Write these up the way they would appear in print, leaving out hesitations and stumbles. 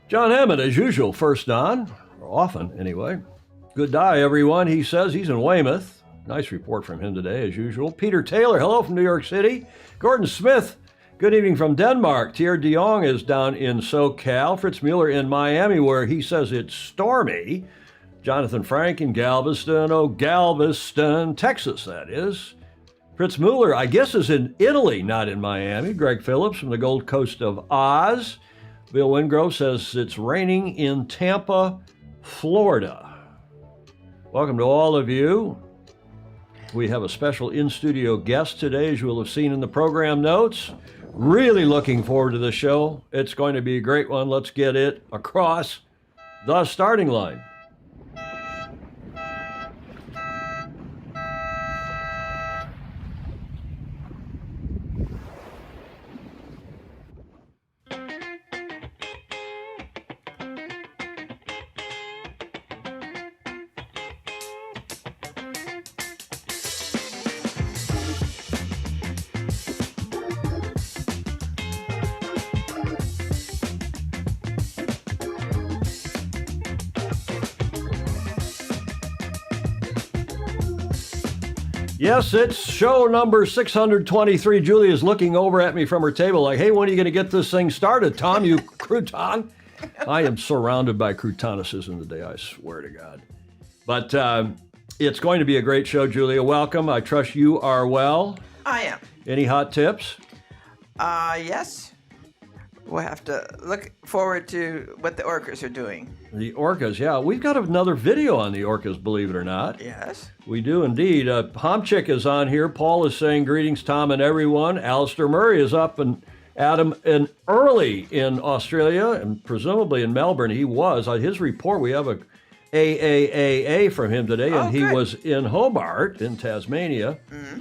John Emmett, as usual, first on, or often anyway. Good day, everyone, he says. He's in Weymouth. Nice report from him today, as usual. Peter Taylor, hello from New York City. Gordon Smith, good evening from Denmark. Thierry de Jong is down in SoCal. Fritz Mueller in Miami, where he says it's stormy. Jonathan Frank in Galveston, Galveston, Texas, that is. Fritz Mueller, I guess, is in Italy, not in Miami. Greg Phillips from the Gold Coast of Oz. Bill Wingrove says it's raining in Tampa, Florida. Welcome to all of you. We have a special in-studio guest today, as you will have seen in the program notes. Really looking forward to the show. It's going to be a great one. Let's get it across the starting line. Yes, it's show number 623. Julia's looking over at me from her table like, hey, when are you going to get this thing started, Tom, you crouton? I am surrounded by croutonuses today, I swear to God. But it's going to be a great show, Julia. Welcome. I trust you are well. I am. Any hot tips? Yes. We'll have to look forward to what the orcas are doing. The orcas, yeah. We've got another video on the orcas, believe it or not. Yes. We do indeed. Homchick is on here. Paul is saying greetings, Tom and everyone. Alistair Murray is up and Adam and early in Australia and presumably in Melbourne. He was. His report, we have a AAAA from him today, and he was in Hobart in Tasmania. Mm-hmm.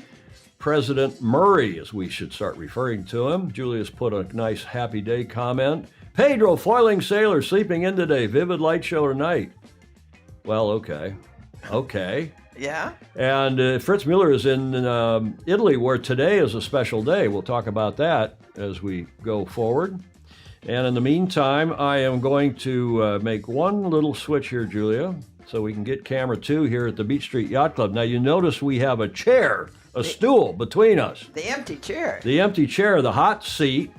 President Murray, as we should start referring to him. Julia's put a nice happy day comment. Pedro, foiling sailor, sleeping in today. Vivid light show tonight. Well, okay. Yeah. And Fritz Mueller is in Italy, where today is a special day. We'll talk about that as we go forward. And in the meantime, I am going to make one little switch here, Julia, so we can get camera 2 here at the Beach Street Yacht Club. Now, you notice we have a stool between us. The empty chair. The empty chair, the hot seat,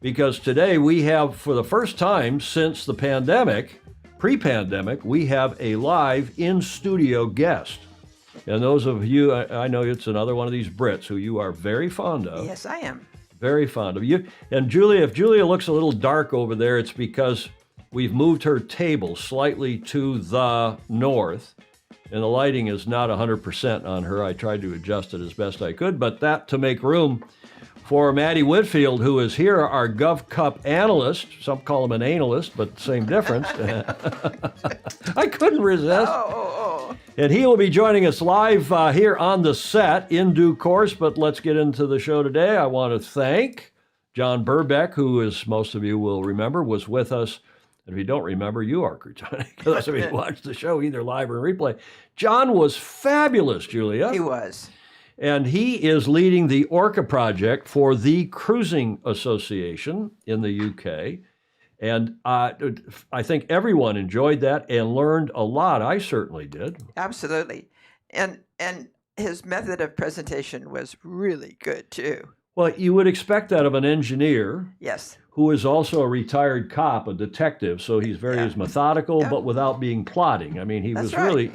because today we have, for the first time since the pandemic, pre-pandemic, we have a live in-studio guest. And those of you, I know it's another one of these Brits who you are very fond of. Yes, I am. Very fond of you. And Julia, if Julia looks a little dark over there, it's because we've moved her table slightly to the north. And the lighting is not 100% on her. I tried to adjust it as best I could, but that to make room for Maddie Whitfield, who is here, our Gov Cup analyst. Some call him an analyst, but same difference. I couldn't resist. And he will be joining us live here on the set in due course, but let's get into the show today. I want to thank John Burbeck, who, as most of you will remember, was with us. If you don't remember, you are Croutonic. Those of you who watched the show, either live or in replay. John was fabulous, Julia. He was. And he is leading the Orca project for the Cruising Association in the UK. And I think everyone enjoyed that and learned a lot. I certainly did. Absolutely. And his method of presentation was really good, too. Well, you would expect that of an engineer. Yes. Who is also a retired cop, a detective, so he's very methodical, but without being plotting. I mean, he was really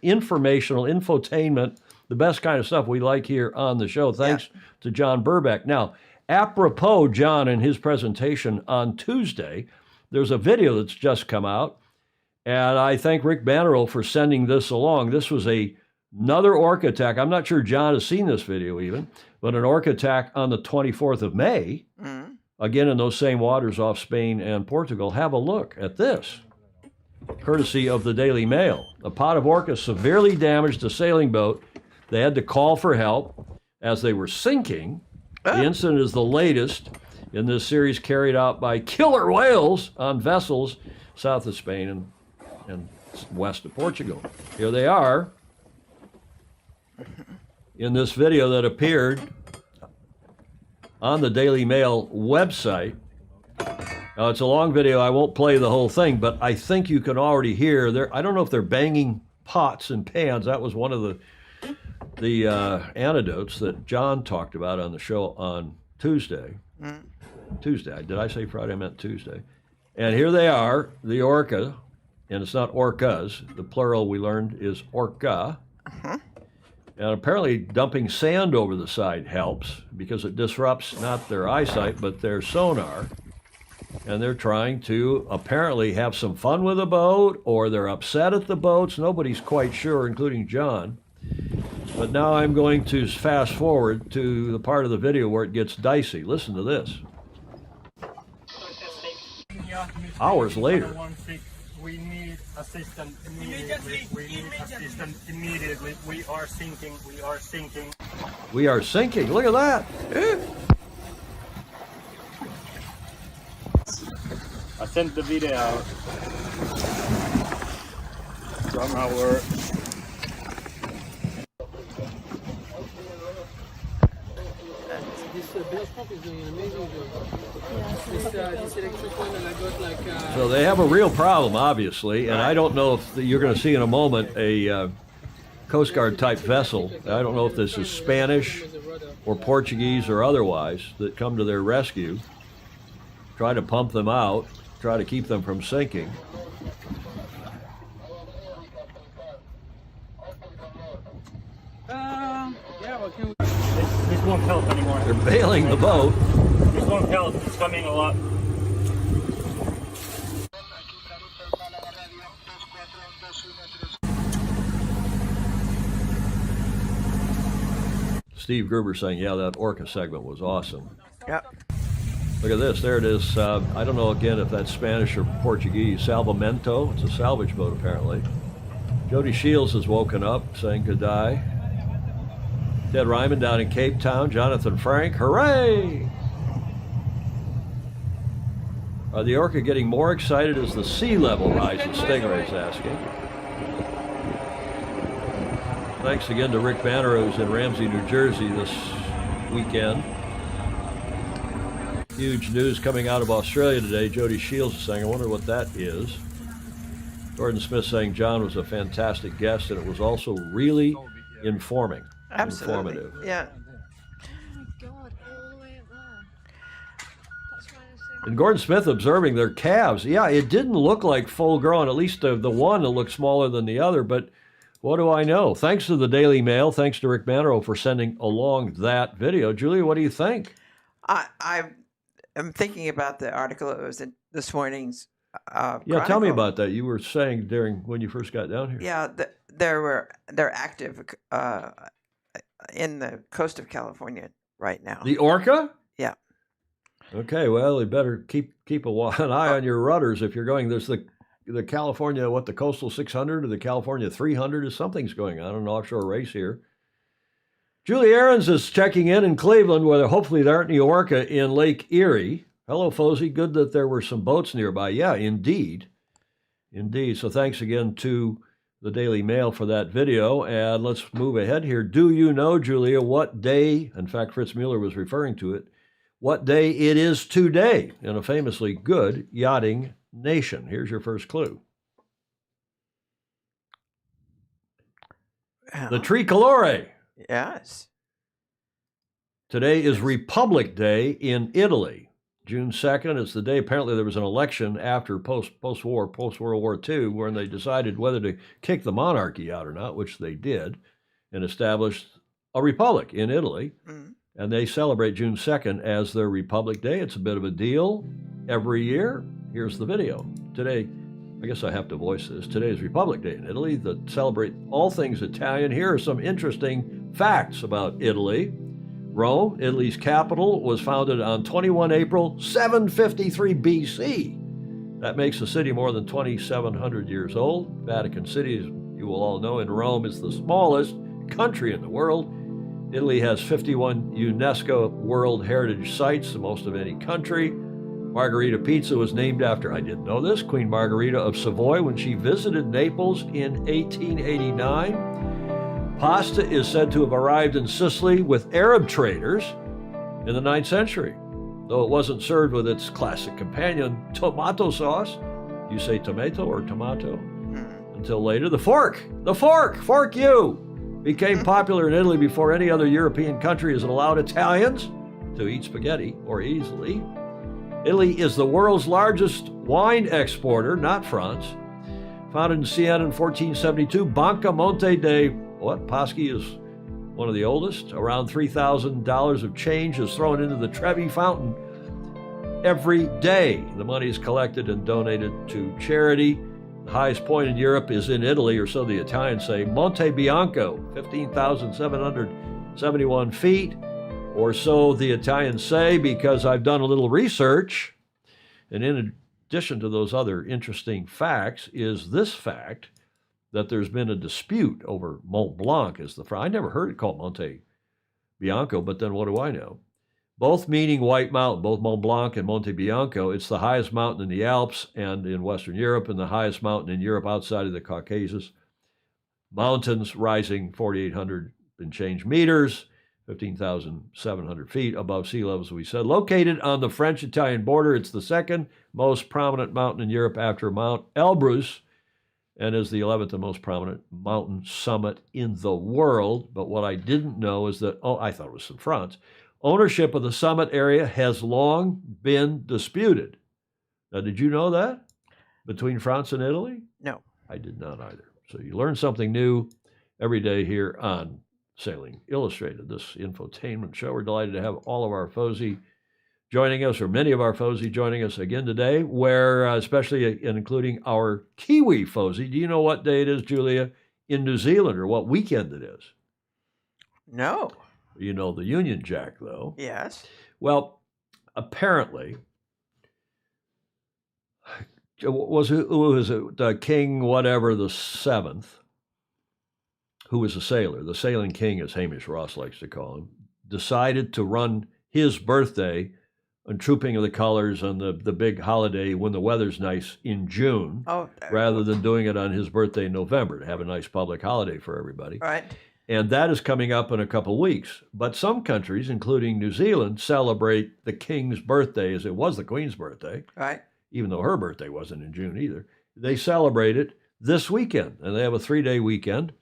informational, infotainment, the best kind of stuff we like here on the show, thanks to John Burbeck. Now, apropos John and his presentation on Tuesday, there's a video that's just come out, and I thank Rick Bannerell for sending this along. This was another orca attack. I'm not sure John has seen this video even, but an orca attack on the 24th of May. Mm-hmm. Again, in those same waters off Spain and Portugal. Have a look at this, courtesy of the Daily Mail. A pod of orcas severely damaged a sailing boat They had to call for help as they were sinking. The incident is the latest in this series carried out by killer whales on vessels south of Spain and west of Portugal. Here they are in this video that appeared on the Daily Mail website. Now, it's a long video. I won't play the whole thing, but I think you can already hear. I don't know if they're banging pots and pans. That was one of the anecdotes that John talked about on the show on Tuesday. Tuesday. Did I say Friday? I meant Tuesday. And here they are, the orca, and it's not orcas. The plural we learned is orca. And apparently dumping sand over the side helps because it disrupts not their eyesight, but their sonar. And they're trying to apparently have some fun with the boat, or they're upset at the boats. Nobody's quite sure, including John. But now I'm going to fast forward to the part of the video where it gets dicey. Listen to this. Hours later. We need assistance immediately. We need assistance immediately. We are sinking. We are sinking. We are sinking. Look at that. I sent the video out from our Belspop is doing an amazing job. This electric one, and I got like. So they have a real problem, obviously, and I don't know if you're going to see in a moment a Coast Guard type vessel. I don't know if this is Spanish or Portuguese or otherwise that come to their rescue, try to pump them out, try to keep them from sinking. Yeah, what can we? this won't help anymore. They're bailing the boat. This won't help. It's coming a lot. Steve Gruber saying, yeah, that orca segment was awesome. Yep. Look at this. There it is. I don't know, again, if that's Spanish or Portuguese. Salvamento. It's a salvage boat, apparently. Jody Shields has woken up saying good day. Ted Ryman down in Cape Town. Jonathan Frank. Hooray! Are the orca getting more excited as the sea level rises? Stingray's asking. Thanks again to Rick Banner, who's in Ramsey, New Jersey this weekend. Huge news coming out of Australia today. Jody Shields is saying, I wonder what that is. Gordon Smith saying John was a fantastic guest, and it was also really informing. Absolutely. Informative. Yeah. Oh my God, all the way up there. That's why I said. And Gordon Smith observing their calves. Yeah, it didn't look like full grown, at least the one that looked smaller than the other, but what do I know? Thanks to the Daily Mail, thanks to Rick Manero for sending along that video. Julia, what do you think? I am thinking about the article. It was in this morning's Yeah, tell me Chronicle. about that. You were saying during when you first got down here. Yeah, they're active in the coast of California right now. The orca? Yeah. Okay, well, you better keep an eye on your rudders if you're going. There's the California, the coastal 600 or the California 300 is something's going on, an offshore race here. Julie Aarons is checking in Cleveland, where hopefully there aren't any orca in Lake Erie. Hello, Fozy. Good that there were some boats nearby. Yeah, indeed. Indeed. So thanks again to the Daily Mail for that video. And let's move ahead here. Do you know, Julia, what day, in fact, Fritz Mueller was referring to it, what day it is today in a famously good yachting nation? Here's your first clue. The tricolore. Yes. Today is Republic Day in Italy. June 2nd is the day. Apparently there was an election after post-World War II when they decided whether to kick the monarchy out or not, which they did, and established a republic in Italy. And they celebrate June 2nd as their Republic Day. It's a bit of a deal every year. Here's the video. Today, I guess I have to voice this. Today is Republic Day in Italy that celebrate all things Italian. Here are some interesting facts about Italy. Rome, Italy's capital, was founded on 21 April 753 BC. That makes the city more than 2,700 years old. Vatican City, as you will all know, in Rome is the smallest country in the world. Italy has 51 UNESCO World Heritage Sites, the most of any country. Margherita pizza was named after, I didn't know this, Queen Margherita of Savoy when she visited Naples in 1889. Pasta is said to have arrived in Sicily with Arab traders in the 9th century, though it wasn't served with its classic companion, tomato sauce. You say tomato or tomato? Until later, the fork you, became popular in Italy before any other European country has allowed Italians to eat spaghetti more easily. Italy is the world's largest wine exporter, not France. Founded in Siena in 1472, Banca Monte dei Paschi is one of the oldest. Around $3,000 of change is thrown into the Trevi fountain every day. The money is collected and donated to charity. The highest point in Europe is in Italy, or so the Italians say, Monte Bianco, 15,771 feet, or so the Italians say, because I've done a little research. And in addition to those other interesting facts is this fact that there's been a dispute over Mont Blanc as the I never heard it called Monte Bianco, but then what do I know? Both meaning White Mountain, both Mont Blanc and Monte Bianco. It's the highest mountain in the Alps and in Western Europe, and the highest mountain in Europe outside of the Caucasus. Mountains rising 4,800 and change meters, 15,700 feet above sea level, as we said. Located on the French-Italian border, it's the second most prominent mountain in Europe after Mount Elbrus, and is the 11th and most prominent mountain summit in the world. But what I didn't know is that, I thought it was in France, ownership of the summit area has long been disputed. Now, did you know that? Between France and Italy? No. I did not either. So you learn something new every day here on Sailing Illustrated, this infotainment show. We're delighted to have all of our FOSI joining us, or many of our FOSI joining us again today, where especially including our Kiwi FOSI. Do you know what day it is, Julia, in New Zealand, or what weekend it is? No. You know the Union Jack, though. Yes. Well, apparently, who was it? King whatever the 7th, who was a sailor, the sailing king, as Hamish Ross likes to call him, decided to run his birthday on Trooping of the Colors on the big holiday when the weather's nice in June, rather than doing it on his birthday in November to have a nice public holiday for everybody. Right. And that is coming up in a couple of weeks. But some countries, including New Zealand, celebrate the king's birthday as it was the queen's birthday, Right. even though her birthday wasn't in June either. They celebrate it this weekend, and they have a 3-day weekend.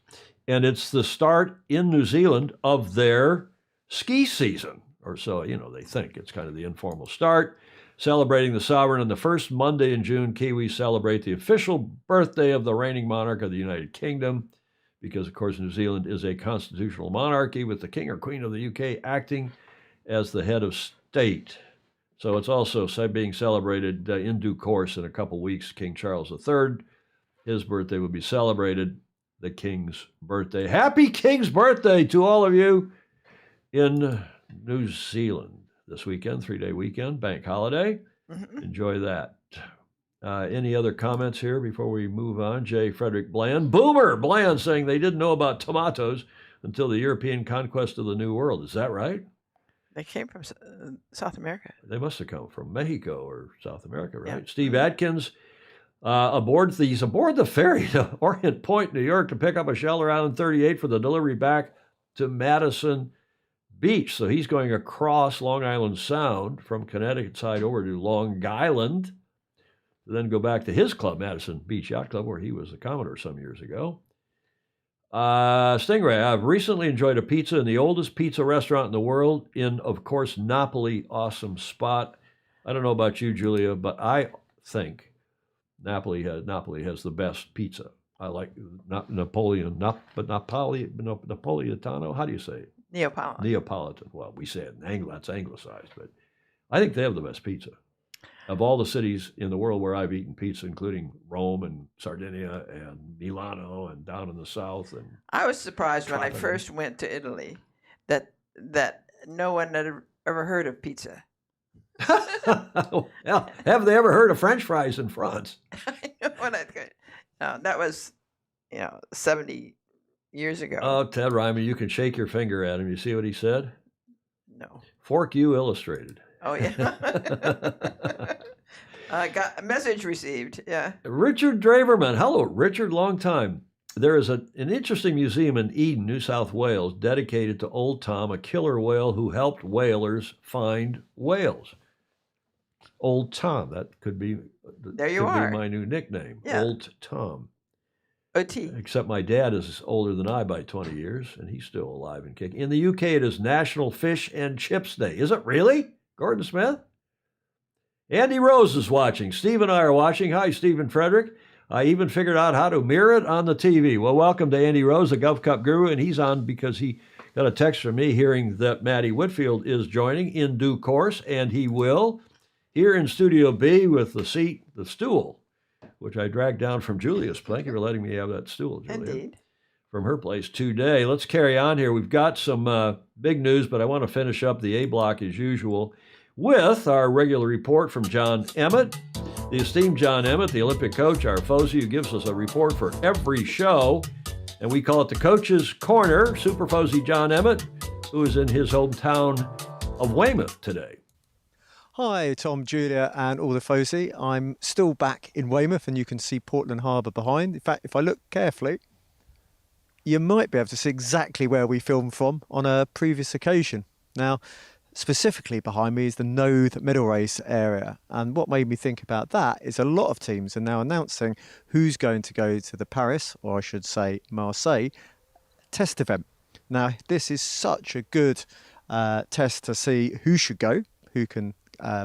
And it's the start in New Zealand of their ski season, or so, they think. It's kind of the informal start. Celebrating the sovereign on the first Monday in June, Kiwis celebrate the official birthday of the reigning monarch of the United Kingdom, because, of course, New Zealand is a constitutional monarchy with the king or queen of the UK acting as the head of state. So it's also being celebrated in due course in a couple weeks. King Charles III, his birthday will be celebrated. The king's birthday. Happy King's birthday to all of you in New Zealand this weekend, 3-day weekend, bank holiday. Mm-hmm. Enjoy that. Any other comments here before we move on? J. Frederick Bland. Boomer Bland saying they didn't know about tomatoes until the European conquest of the New World. Is that right? They came from South America. They must have come from Mexico or South America, right? Yeah. Steve Atkins. Aboard the ferry to Orient Point, New York, to pick up a Shelter Island 38 for the delivery back to Madison Beach. So he's going across Long Island Sound from Connecticut side over to Long Island, to then go back to his club, Madison Beach Yacht Club, where he was the Commodore some years ago. Stingray, I've recently enjoyed a pizza in the oldest pizza restaurant in the world in, of course, Napoli. Awesome spot. I don't know about you, Julia, but I think Napoli has the best pizza. I like Napoleitano. How do you say it? Neapolitan. Neapolitan. Well, we say it in that's anglicized, but I think they have the best pizza. Of all the cities in the world where I've eaten pizza, including Rome and Sardinia and Milano and down in the south. And I was surprised when I Tropical. first went to Italy that no one had ever heard of pizza. Well, have they ever heard of French fries in France? I know what I could. No, that was, 70 years ago. Oh, Ted Ryman, you can shake your finger at him. You see what he said? No. Fork you illustrated. Oh, yeah. Got a message received. Yeah. Richard Draverman. Hello, Richard. Long time. There is an interesting museum in Eden, New South Wales, dedicated to Old Tom, a killer whale who helped whalers find whales. Old Tom. That could be. There you could are. Be my new nickname. Yeah. Old Tom. OT. Except my dad is older than I by 20 years, and he's still alive and kicking. In the UK, it is National Fish and Chips Day. Is it really? Gordon Smith? Andy Rose is watching. Steve and I are watching. Hi, Steve and Frederick. I even figured out how to mirror it on the TV. Well, welcome to Andy Rose, the Gulf Cup guru, and he's on because he got a text from me hearing that Matty Whitfield is joining in due course, and he will, here in Studio B with the stool, which I dragged down from Julia's. Thank you for letting me have that stool, Julia. Indeed. From her place today. Let's carry on here. We've got some big news, but I want to finish up the A block as usual with our regular report from John Emmett. The esteemed John Emmett, the Olympic coach, our Fozy, who gives us a report for every show. And we call it the Coach's Corner. Super Fozy John Emmett, who is in his hometown of Weymouth today. Hi, Tom, Julia, and all the Fozy. I'm still back in Weymouth, and you can see Portland Harbour behind. In fact, if I look carefully, you might be able to see exactly where we filmed from on a previous occasion. Now, specifically behind me is the Nothe Middle Race area, and what made me think about that is a lot of teams are now announcing who's going to go to the Paris, or I should say Marseille, test event. Now, this is such a good test to see who should go, who can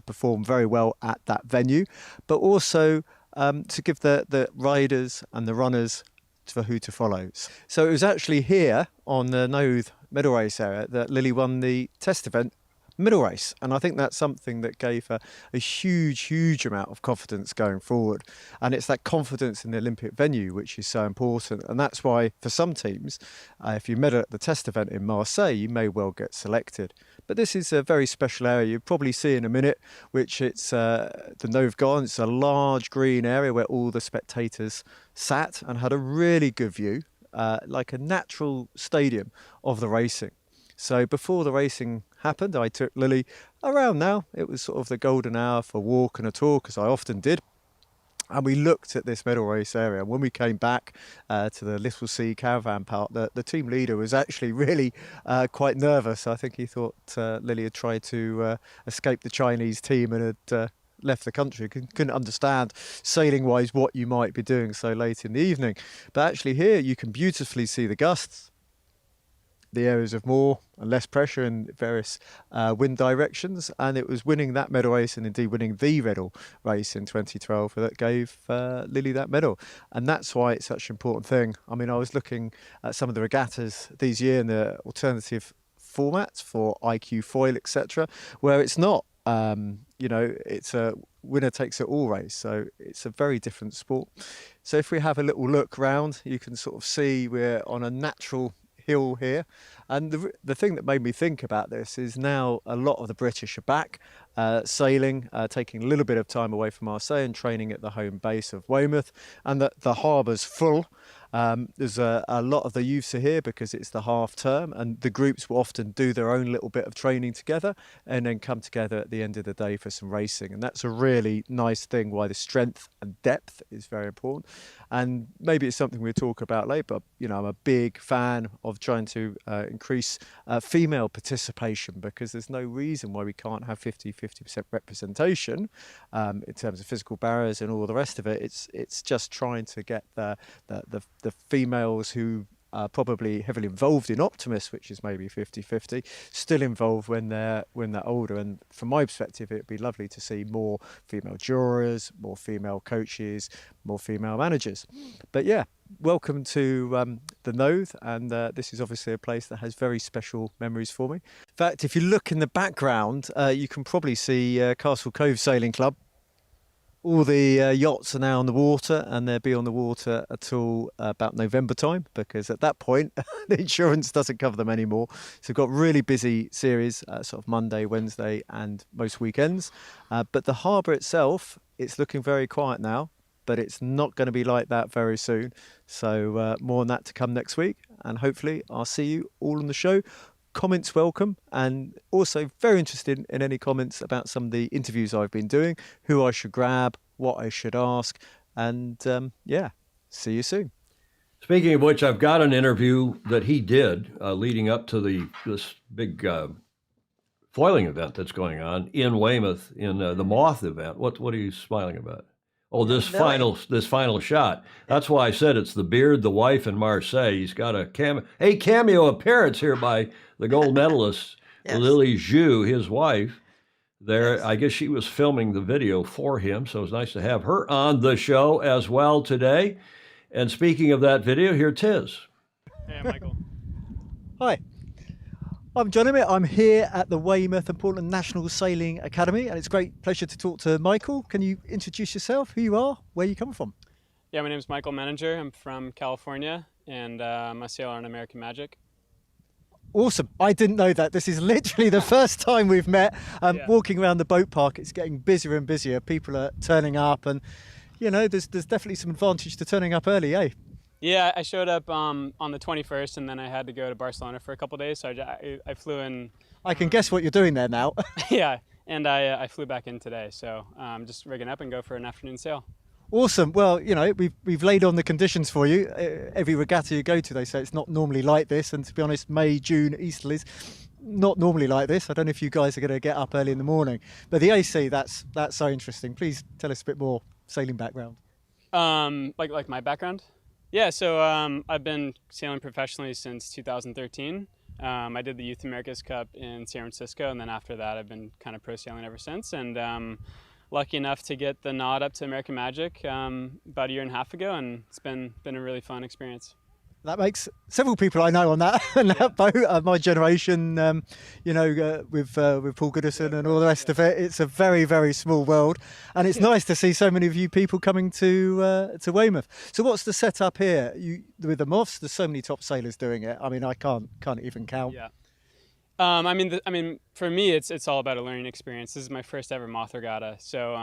perform very well at that venue, but also to give the riders and the runners for who to follow. So it was actually here on the Nothe Middle Race area that Lily won the test event middle race, and I think that's something that gave her a huge amount of confidence going forward, and it's that confidence in the Olympic venue which is so important, and that's why for some teams, if you medal at the test event in Marseille, you may well get selected. But this is a very special area. You'll probably see in a minute, which it's the Nothe Garden. It's a large green area where all the spectators sat and had a really good view, like a natural stadium of the racing. So before the racing happened, I took Lily around now. It was sort of the golden hour for a walk and a talk, as I often did. And we looked at this medal race area. When we came back to the Little Sea Caravan Park, the team leader was actually really quite nervous. I think he thought Lily had tried to escape the Chinese team and had left the country. Couldn't understand sailing-wise what you might be doing so late in the evening. But actually here you can beautifully see the gusts, the areas of more and less pressure in various wind directions, and it was winning that medal race, and indeed winning the medal race in 2012 that gave Lily that medal. And that's why it's such an important thing. I mean, I was looking at some of the regattas these year in the alternative formats for IQ foil, etc., where it's not it's a winner takes it all race, so it's a very different sport. So if we have a little look round, you can sort of see we're on a natural hill here, and the thing that made me think about this is now a lot of the British are back sailing, taking a little bit of time away from Marseille and training at the home base of Weymouth, and that the harbour's full. There's a lot of the youths are here because it's the half term, and the groups will often do their own little bit of training together and then come together at the end of the day for some racing. And that's a really nice thing, why the strength and depth is very important. And maybe it's something we'll talk about later, but I'm a big fan of trying to increase female participation, because there's no reason why we can't have 50% representation in terms of physical barriers and all the rest of it. It's just trying to get the females who are probably heavily involved in Optimus, which is maybe 50-50, still involved when they're older. And from my perspective, it'd be lovely to see more female jurors, more female coaches, more female managers. But yeah, welcome to the Nothe, and this is obviously a place that has very special memories for me. In fact, if you look in the background, you can probably see Castle Cove Sailing Club. All the yachts are now on the water, and they'll be on the water until about November time, because at that point the insurance doesn't cover them anymore. So we've got really busy series, sort of Monday, Wednesday and most weekends. But the harbour itself, it's looking very quiet now. but it's not going to be like that very soon. So more on that to come next week. And hopefully I'll see you all on the show. Comments welcome, and also very interested in any comments about some of the interviews I've been doing, who I should grab, what I should ask, and yeah, see you soon. Speaking of which, I've got an interview that he did leading up to this big foiling event that's going on in Weymouth in the Moth event. What are you smiling about? Oh, this final shot. That's why I said it's the beard, the wife, and Marseille. He's got a cameo appearance here by the gold medalist Yes. Lily Zhu, his wife. There, Yes. I guess she was filming the video for him, so it's nice to have her on the show as well today. And speaking of that video, here 'tis. Hey, Michael. Hi, I'm John Emmett. I'm here at the Weymouth and Portland National Sailing Academy, and it's a great pleasure to talk to Michael. Can you introduce yourself, who you are, where you come from? Yeah, my name is Michael Manager. I'm from California, and I'm a sailor on American Magic. Awesome. I didn't know that. This is literally the first time we've met. Yeah. Walking around the boat park, it's getting busier and busier. People are turning up, and you know, there's definitely some advantage to turning up early, eh? Yeah, I showed up on the 21st, and then I had to go to Barcelona for a couple days, so I flew in. I can guess what you're doing there now. Yeah, and I flew back in today, so just rigging up and go for an afternoon sail. Awesome. Well, you know, we've laid on the conditions for you. Every regatta you go to, they say it's not normally like this. And to be honest, May, June, Easterlies, not normally like this. I don't know if you guys are going to get up early in the morning. But the AC, that's so interesting. Please tell us a bit more sailing background. Like my background? Yeah, so I've been sailing professionally since 2013. I did the Youth America's Cup in San Francisco, and then after that, I've been kind of pro sailing ever since. And lucky enough to get the nod up to American Magic about a year and a half ago, and it's been a really fun experience. That makes several people I know on that boat, my generation, you know, with Paul Goodison and all the rest of it. It's a very, very small world, and it's nice to see so many of you people coming to Weymouth. So what's the setup here? With the Moths, there's so many top sailors doing it. I mean, I can't even count. Yeah. I mean, for me, it's all about a learning experience. This is my first ever Moth regatta, so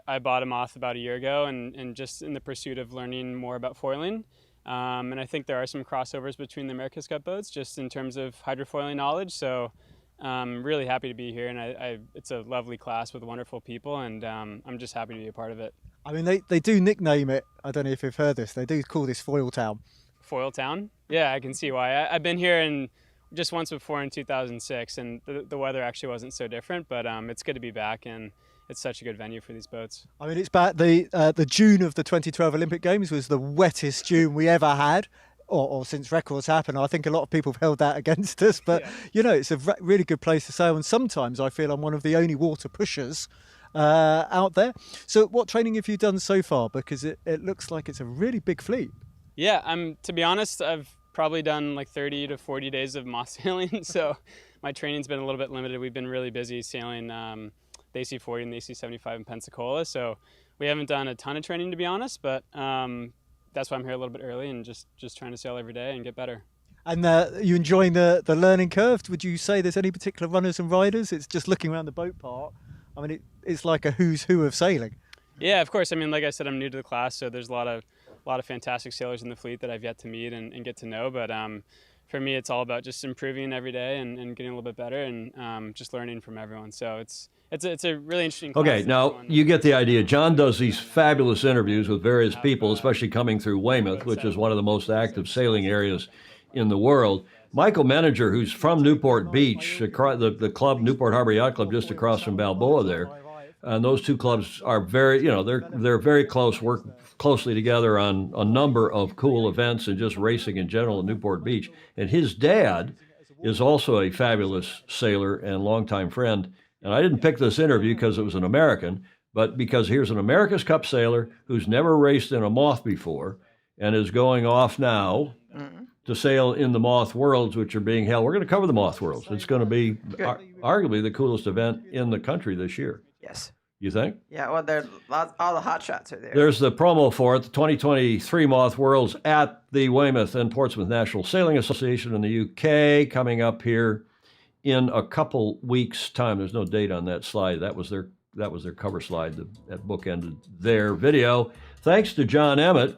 I bought a Moth about a year ago, and just in the pursuit of learning more about foiling. And I think there are some crossovers between the America's Cup boats, just in terms of hydrofoiling knowledge. So I'm really happy to be here, and it's a lovely class with wonderful people, and I'm just happy to be a part of it. I mean, they do nickname it. I don't know if you've heard this. They do call this Foil Town. Foil Town? Yeah, I can see why. I've been here just once before in 2006, and the weather actually wasn't so different, but it's good to be back, and it's such a good venue for these boats. I mean, it's back. The June of the 2012 Olympic Games was the wettest June we ever had, or since records happen. I think a lot of people have held that against us, but you know, it's a really good place to sail, and sometimes I feel I'm one of the only water pushers out there. So what training have you done so far? Because it looks like it's a really big fleet. Yeah, to be honest, I've probably done like 30 to 40 days of moth sailing, so my training's been a little bit limited. We've been really busy sailing the AC40 and the AC75 in Pensacola, so we haven't done a ton of training, to be honest, but that's why I'm here a little bit early and just trying to sail every day and get better. And you enjoying the learning curve? Would you say there's any particular runners and riders? It's just looking around the boat park. I mean, it's like a who's who of sailing. Yeah, of course. I mean, like I said, I'm new to the class, so there's a lot of fantastic sailors in the fleet that I've yet to meet and get to know. But for me, it's all about just improving every day and getting a little bit better and just learning from everyone. So it's a really interesting class. Okay, now you get the idea. John does these fabulous interviews with various people, especially coming through Weymouth, which is one of the most active sailing areas in the world. Michael Manager, who's from Newport Beach, the club, Newport Harbor Yacht Club, just across from Balboa there. And those two clubs are very, they're very close, work closely together on a number of cool events and just racing in general in Newport Beach. And his dad is also a fabulous sailor and longtime friend. And I didn't pick this interview because it was an American, but because here's an America's Cup sailor who's never raced in a Moth before and is going off now to sail in the Moth Worlds, which are being held. We're going to cover the Moth Worlds. It's going to be arguably the coolest event in the country this year. Yes. You think? Yeah, well, all the hot shots are there. There's the promo for it, the 2023 Moth Worlds at the Weymouth and Portsmouth National Sailing Association in the UK, coming up here in a couple weeks' time. There's no date on that slide. That was their that was their cover slide that bookended their video. Thanks to John Emmett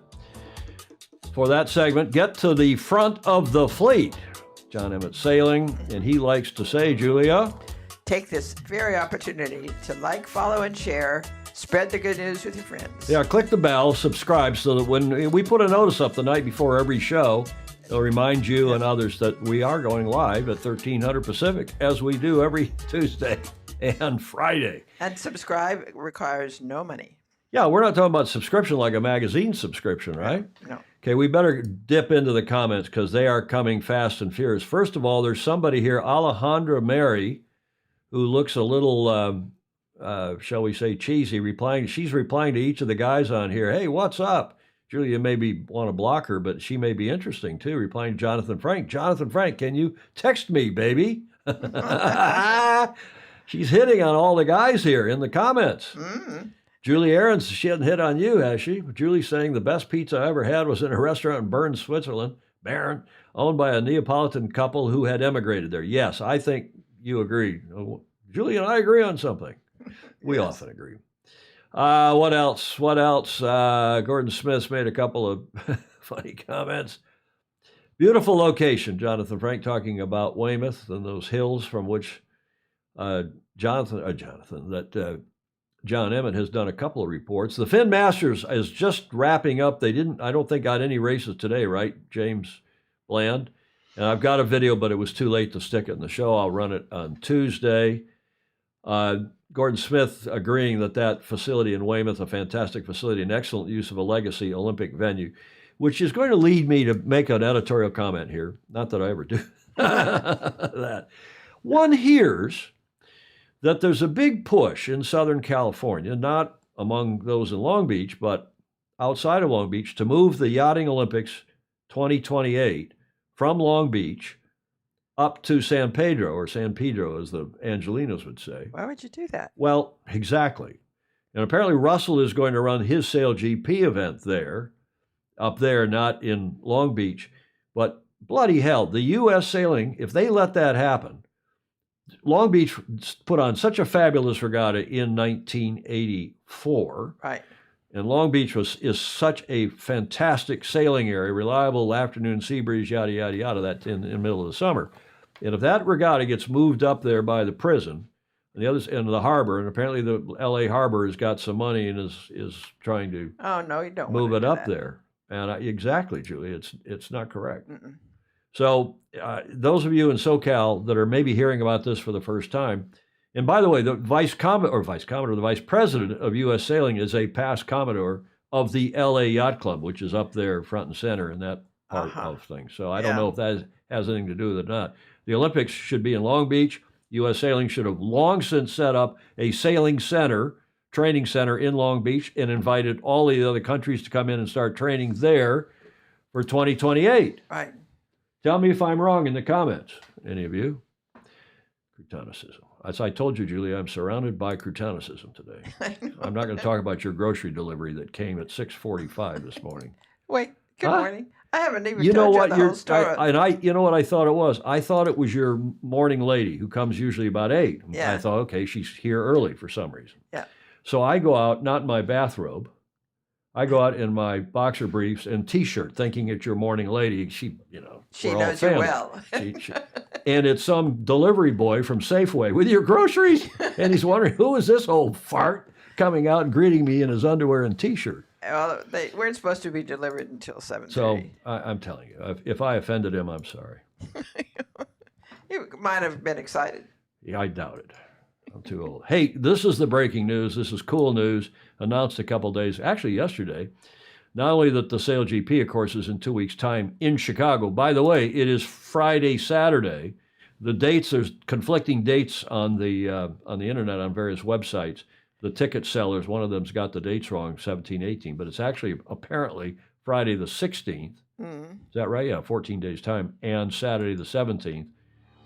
for that segment. Get to the front of the fleet. John Emmett Sailing, and he likes to say, Julia, Take this very opportunity to like, follow, and share. Spread the good news with your friends. yeah, click the bell, subscribe, so that when we put a notice up the night before every show, it'll remind you and others that we are going live at 1300 Pacific, as we do every Tuesday and Friday. And subscribe requires no money. Yeah, we're not talking about subscription like a magazine subscription, right? No. Okay, we better dip into the comments because they are coming fast and furious. First of all, there's somebody here, Alejandra Mary, who looks a little, shall we say, cheesy, replying. She's replying to each of the guys on here. Hey, what's up? Julia maybe want to block her, but she may be interesting too, replying to Jonathan Frank. Jonathan Frank, can you text me, baby? She's hitting on all the guys here in the comments. Mm. Julie Ahrens, she hasn't hit on you, has she? Julie's saying the best pizza I ever had was in a restaurant in Bern, Switzerland, Bern, owned by a Neapolitan couple who had emigrated there. Yes, I think you agree. Julie and I agree on something. We often agree. What else? Gordon Smith's made a couple of funny comments. Beautiful location, Jonathan Frank, talking about Weymouth and those hills from which John Emmett has done a couple of reports. The Finn Masters is just wrapping up. They I don't think, got any races today, right, James Bland? And I've got a video, but it was too late to stick it in the show. I'll run it on Tuesday. Gordon Smith agreeing that facility in Weymouth, a fantastic facility, an excellent use of a legacy Olympic venue, which is going to lead me to make an editorial comment here. Not that I ever do that. One hears that there's a big push in Southern California, not among those in Long Beach, but outside of Long Beach, to move the Yachting Olympics 2028 from Long Beach up to San Pedro, or San Pedro, as the Angelinos would say. Why would you do that? Well, exactly. And apparently Russell is going to run his SailGP event there, up there, not in Long Beach. But bloody hell, the U.S. sailing, if they let that happen, Long Beach put on such a fabulous regatta in 1984. Right. And Long Beach is such a fantastic sailing area, reliable afternoon sea breeze, yada, yada, yada, that in the middle of the summer. And if that regatta gets moved up there by the prison and the other end of the harbor, and apparently the L.A. harbor has got some money and is trying to You don't move want it to do up that. there. And exactly, Julie, it's not correct. Mm-mm. So those of you in SoCal that are maybe hearing about this for the first time, and by the way, the vice president of U.S. Sailing is a past commodore of the L.A. Yacht Club, which is up there front and center in that part of things. So I don't know if that has anything to do with it or not. The Olympics should be in Long Beach. U.S. Sailing should have long since set up a sailing center, training center in Long Beach, and invited all the other countries to come in and start training there for 2028. Right. Tell me if I'm wrong in the comments, any of you. Croutonicism. As I told you, Julie, I'm surrounded by croutonicism today. I'm not going to talk about your grocery delivery that came at 6:45 this morning. Wait. Good morning. I haven't even You know told what? you the whole story. You know what I thought it was? I thought it was your morning lady who comes usually about 8. Yeah. I thought, okay, she's here early for some reason. Yeah. So I go out, not in my bathrobe. I go out in my boxer briefs and T-shirt, thinking it's your morning lady. She She we're all knows you family. well. And it's some delivery boy from Safeway with your groceries. And he's wondering, who is this old fart coming out and greeting me in his underwear and T-shirt? Well, they weren't supposed to be delivered until 7:30. So I'm telling you, if I offended him, I'm sorry. You might have been excited. Yeah, I doubt it. I'm too old. Hey, this is the breaking news. This is cool news. Announced a couple days, actually yesterday. Not only that the SailGP, of course, is in 2 weeks' time in Chicago. By the way, it is Friday, Saturday. The dates, there's conflicting dates on the internet on various websites. The ticket sellers, one of them's got the dates wrong, 17, 18, but it's actually apparently Friday the 16th. Mm. Is that right? Yeah, 14 days' time, and Saturday the 17th.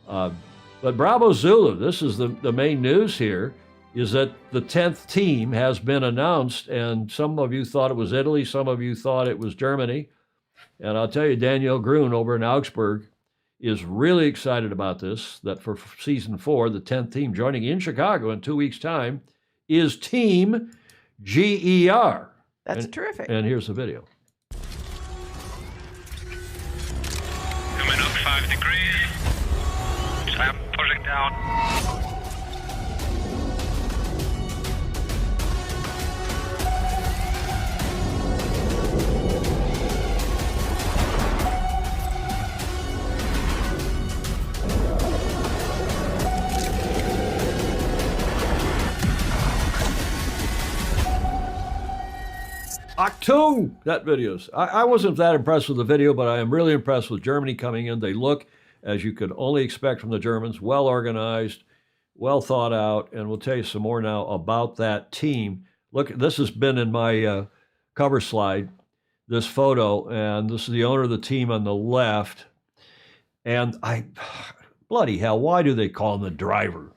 But Bravo Zulu, this is the main news here, is that the 10th team has been announced, and some of you thought it was Italy, some of you thought it was Germany. And I'll tell you, Danielle Grun over in Augsburg is really excited about this, that for season 4, the 10th team joining in Chicago in 2 weeks' time is Team GER. That's terrific. And here's the video. Coming up 5 degrees. I'm pushing down. Achtung! That video's. I wasn't that impressed with the video, but I am really impressed with Germany coming in. They look, as you could only expect from the Germans, well organized, well thought out, and we'll tell you some more now about that team. Look, this has been in my cover slide, this photo, and this is the owner of the team on the left. And bloody hell, why do they call him the driver?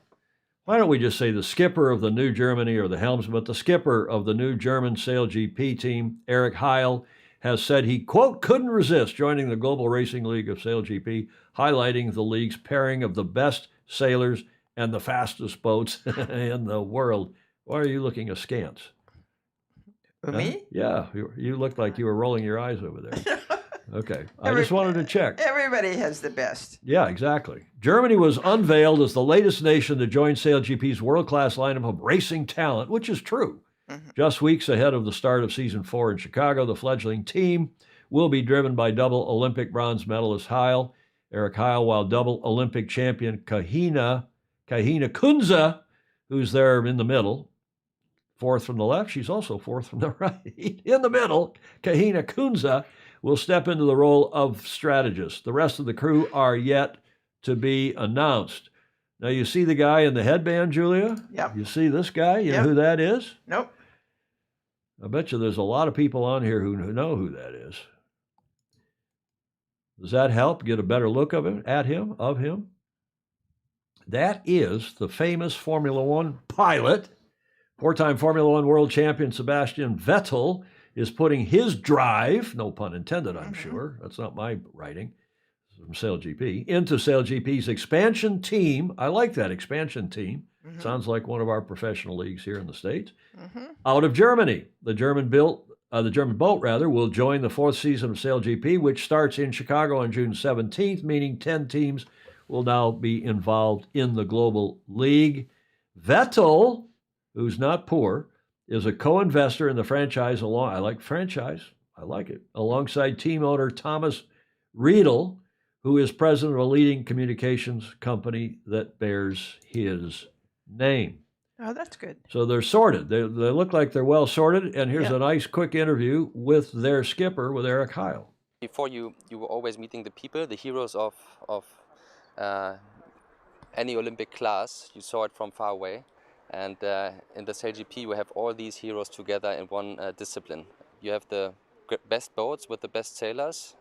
Why don't we just say the skipper of the new Germany or the helmsman? But the skipper of the new German SailGP team, Eric Heil, has said he, quote, couldn't resist joining the Global Racing League of SailGP, highlighting the league's pairing of the best sailors and the fastest boats in the world. Why are you looking askance? Me? Yeah, you looked like you were rolling your eyes over there. Okay, I just wanted to check. Everybody has the best. Yeah, exactly. Germany was unveiled as the latest nation to join SailGP's world-class lineup of racing talent, which is true. Just weeks ahead of the start of Season 4 in Chicago, the fledgling team will be driven by double Olympic bronze medalist Eric Heil, while double Olympic champion Kahina Kunze, who's there in the middle, fourth from the left. She's also fourth from the right. In the middle, Kahina Kunze will step into the role of strategist. The rest of the crew are yet to be announced. Now, you see the guy in the headband, Julia? Yep. You see this guy? You know Yep. who that is? Nope. I bet you there's a lot of people on here who know who that is. Does that help get a better look of him, of him? That is the famous Formula One pilot, four-time Formula One world champion Sebastian Vettel, is putting his drive, no pun intended, I'm sure, that's not my writing, from SailGP, into SailGP's expansion team. I like that, expansion team. Sounds like one of our professional leagues here in the States. Out of Germany. The German boat will join the fourth season of SailGP, which starts in Chicago on June 17th, meaning 10 teams will now be involved in the Global League. Vettel, who's not poor, is a co-investor in the franchise. I like franchise. I like it. Alongside team owner Thomas Riedel, who is president of a leading communications company that bears his name. Oh, that's good. So they're sorted. They look like they're well sorted. And here's a nice quick interview with their skipper, with Eric Heil. Before you were always meeting the people, the heroes of any Olympic class. You saw it from far away. And in the SailGP, we have all these heroes together in one discipline. You have the best boats with the best sailors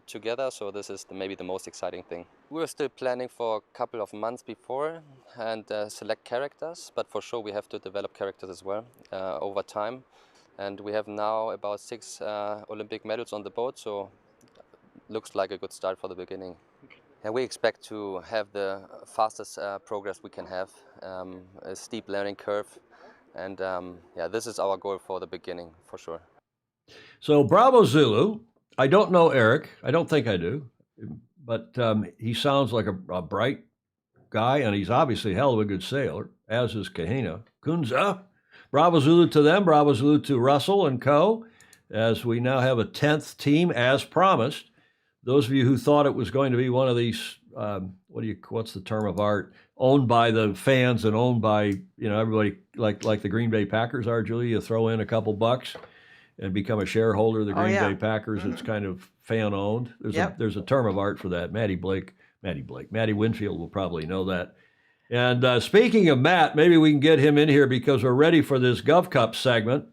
together, so this is maybe the most exciting thing. We were still planning for a couple of months before and select characters, but for sure we have to develop characters as well over time. And we have now about 6 Olympic medals on the boat, so looks like a good start for the beginning. And we expect to have the fastest progress we can have, a steep learning curve, and this is our goal for the beginning, for sure. So Bravo Zulu, I don't know Eric, I don't think I do, but he sounds like a bright guy, and he's obviously a hell of a good sailor, as is Kahina Kunze. Bravo Zulu to them, Bravo Zulu to Russell and co, as we now have a 10th team, as promised. Those of you who thought it was going to be one of these, what's the term of art, owned by the fans and owned by, everybody, like the Green Bay Packers are, Julie, you throw in a couple bucks and become a shareholder of the Green Bay Packers. It's kind of fan owned. There's a term of art for that. Matty Winfield will probably know that. And speaking of Matt, maybe we can get him in here because we're ready for this Gov Cup segment.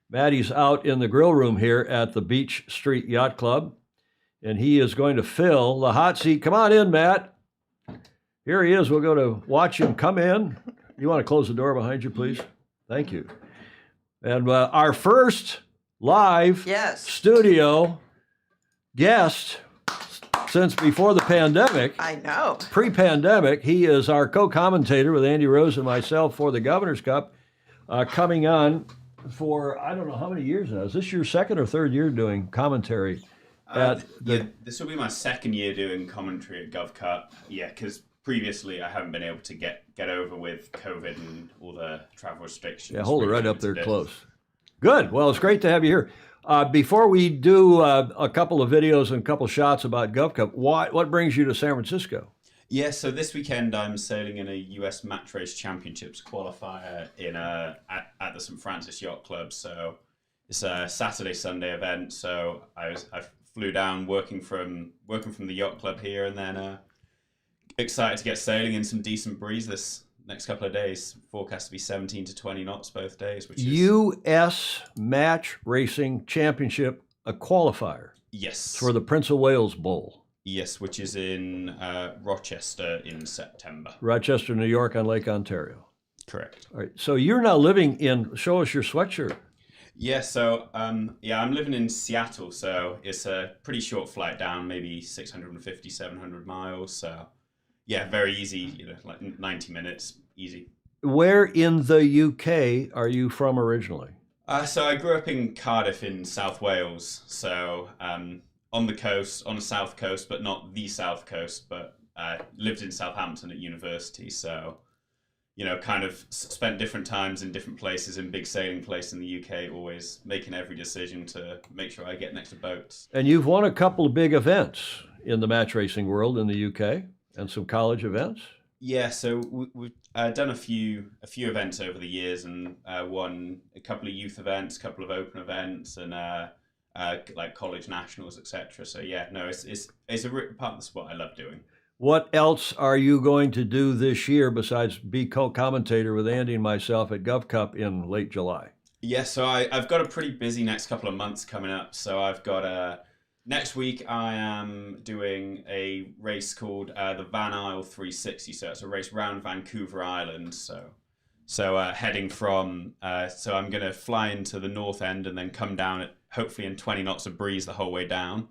Matty's out in the grill room here at the Beach Street Yacht Club, and he is going to fill the hot seat. Come on in, Matt. Here he is. We'll go to watch him come in. You want to close the door behind you, please? Thank you. And our first live studio guest since before the pandemic. I know. Pre-pandemic, he is our co-commentator with Andy Rose and myself for the Governor's Cup. coming on for, I don't know how many years now. Is this your second or third year doing commentary at yeah, this will be my second year doing commentary at Gov Cup. Yeah, because previously I haven't been able to get over with COVID and all the travel restrictions. Yeah, hold it right up there close. Good. Well, it's great to have you here. Before we do a couple of videos and a couple shots about Gov Cup, what brings you to San Francisco? Yeah, so this weekend I'm sailing in a US Match Race Championships qualifier at the St. Francis Yacht Club. So it's a Saturday-Sunday event. So I flew down working from the yacht club here, and then excited to get sailing in some decent breeze this next couple of days. Forecast to be 17 to 20 knots both days, which is US Match Racing Championship, a qualifier. Yes. For the Prince of Wales Bowl. Yes, which is in Rochester in September. Rochester, New York on Lake Ontario. Correct. All right. So you're now living in, show us your sweatshirt. Yeah, so I'm living in Seattle, so it's a pretty short flight down, maybe 650, 700 miles. So yeah, very easy, like 90 minutes, easy. Where in the UK are you from originally? So I grew up in Cardiff in South Wales, so on the coast, on the south coast, but not the south coast, but lived in Southampton at university, so kind of spent different times in different places, in big sailing place in the UK, always making every decision to make sure I get next to boats. And you've won a couple of big events in the match racing world in the UK and some college events? Yeah, so we've done a few events over the years and won a couple of youth events, a couple of open events, and like college nationals, etc. So yeah, no, it's a part of the sport I love doing. What else are you going to do this year besides be co-commentator with Andy and myself at Gov Cup in late July? Yeah, so I've got a pretty busy next couple of months coming up. So I've got next week I am doing a race called the Van Isle 360. So it's a race round Vancouver Island. So heading from so I'm going to fly into the north end and then come down at hopefully in 20 knots of breeze the whole way down,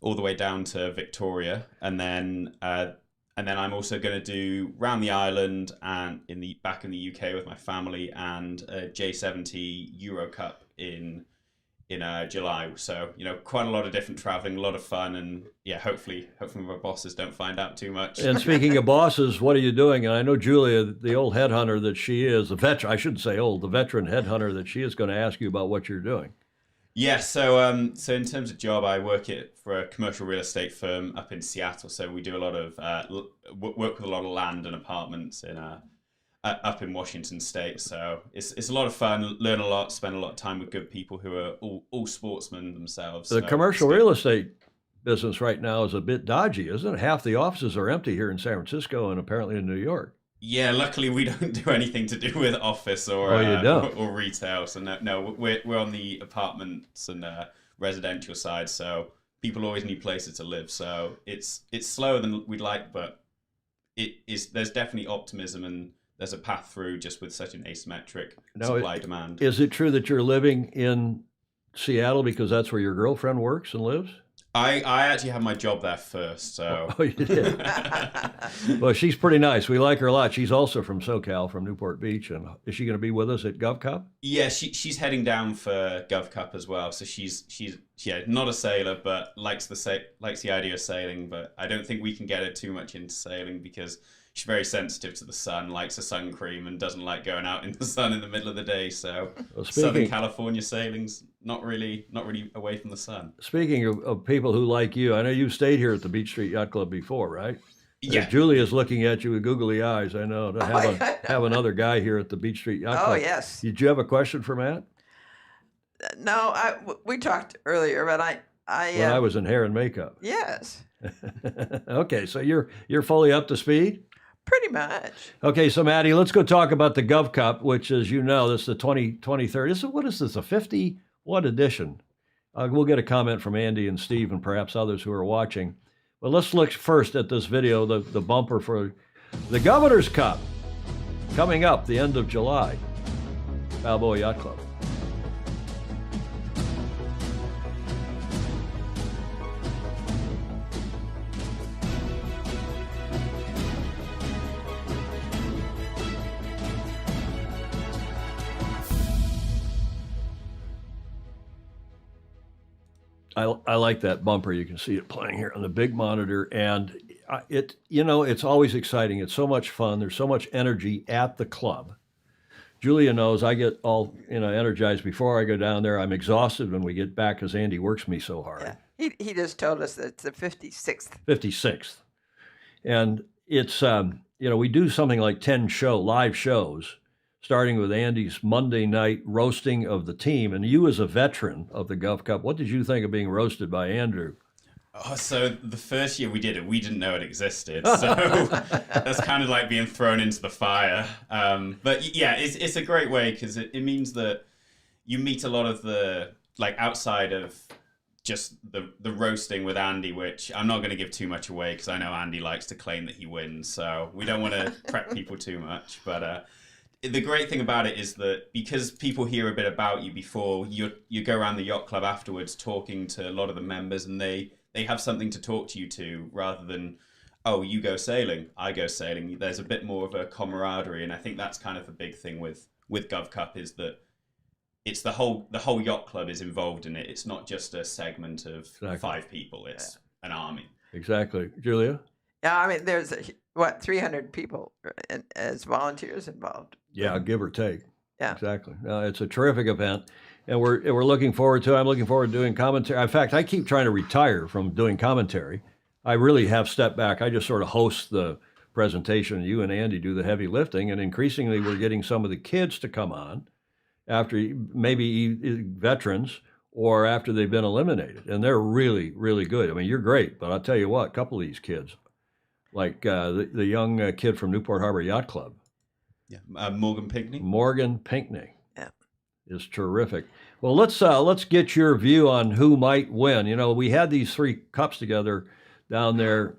all the way down to Victoria, and then I'm also going to do round the island and back in the UK with my family, and a J70 Euro Cup in July. So quite a lot of different traveling, a lot of fun, and yeah, hopefully my bosses don't find out too much. And speaking of bosses, what are you doing? And I know Julia, the old headhunter that she is, the veteran, I shouldn't say old, the veteran headhunter that she is, going to ask you about what you're doing. Yeah, so in terms of job, I work for a commercial real estate firm up in Seattle. So we do a lot of work with a lot of land and apartments up in Washington State. So it's a lot of fun, learn a lot, spend a lot of time with good people who are all sportsmen themselves. The commercial real estate business right now is a bit dodgy, isn't it? Half the offices are empty here in San Francisco and apparently in New York. Yeah, luckily we don't do anything to do with office or or retail. So no, we're on the apartments and residential side. So people always need places to live. So it's slower than we'd like, but there's definitely optimism and there's a path through just with such an asymmetric supply demand. Is it true that you're living in Seattle because that's where your girlfriend works and lives? I actually had my job there first, so. Oh, you did? Well, she's pretty nice. We like her a lot. She's also from SoCal, from Newport Beach. And is she going to be with us at Gov Cup? Yeah, she's heading down for Gov Cup as well. So she's not a sailor, but likes the idea of sailing. But I don't think we can get her too much into sailing because she's very sensitive to the sun, likes a sun cream, and doesn't like going out in the sun in the middle of the day. So Southern California sailing's not really away from the sun. Speaking of people who like you, I know you stayed here at the Beach Street Yacht Club before, right? Yeah. Julia's looking at you with googly eyes. I know to have another guy here at the Beach Street Yacht Club. Oh yes. Did you have a question for Matt? No, we talked earlier, but when I was in hair and makeup. Yes. Okay, so you're fully up to speed? Pretty much. Okay, so Maddie, let's go talk about the Gov Cup, which, as you know, this is the 23rd. What is this, a 50-what edition? We'll get a comment from Andy and Steve and perhaps others who are watching. But let's look first at this video, the bumper for the Governor's Cup, coming up the end of July, Balboa Yacht Club. I like that bumper. You can see it playing here on the big monitor, and it's always exciting. It's so much fun. There's so much energy at the club. Julia knows I get all energized before I go down there. I'm exhausted when we get back because Andy works me so hard. Yeah. He just told us that it's the 56th. 56th. And it's, we do something like 10 live shows, starting with Andy's Monday night roasting of the team. And you, as a veteran of the Gov Cup, what did you think of being roasted by Andrew? Oh, so the first year we did it, we didn't know it existed. So that's kind of like being thrown into the fire. But yeah, it's a great way because it means that you meet a lot of the, like, outside of just the roasting with Andy, which I'm not going to give too much away because I know Andy likes to claim that he wins. So we don't want to prep people too much. But the great thing about it is that because people hear a bit about you before, you go around the yacht club afterwards talking to a lot of the members, and they have something to talk to you to rather than, oh, you go sailing, I go sailing. There's a bit more of a camaraderie, and I think that's kind of the big thing with Gov Cup is that it's the whole yacht club is involved in it. It's not just a segment of 5 people. It's an army. Exactly. Julia? Yeah, I mean, there's 300 people as volunteers involved. Yeah, give or take. Yeah, exactly. It's a terrific event. And we're looking forward to it. I'm looking forward to doing commentary. In fact, I keep trying to retire from doing commentary. I really have stepped back. I just sort of host the presentation. You and Andy do the heavy lifting. And increasingly, we're getting some of the kids to come on after maybe veterans or after they've been eliminated. And they're really, really good. I mean, you're great. But I'll tell you what, a couple of these kids, like the young kid from Newport Harbor Yacht Club. Yeah, Morgan Pinckney. Morgan Pinckney. Is terrific. Well, let's get your view on who might win. We had these 3 cups together down there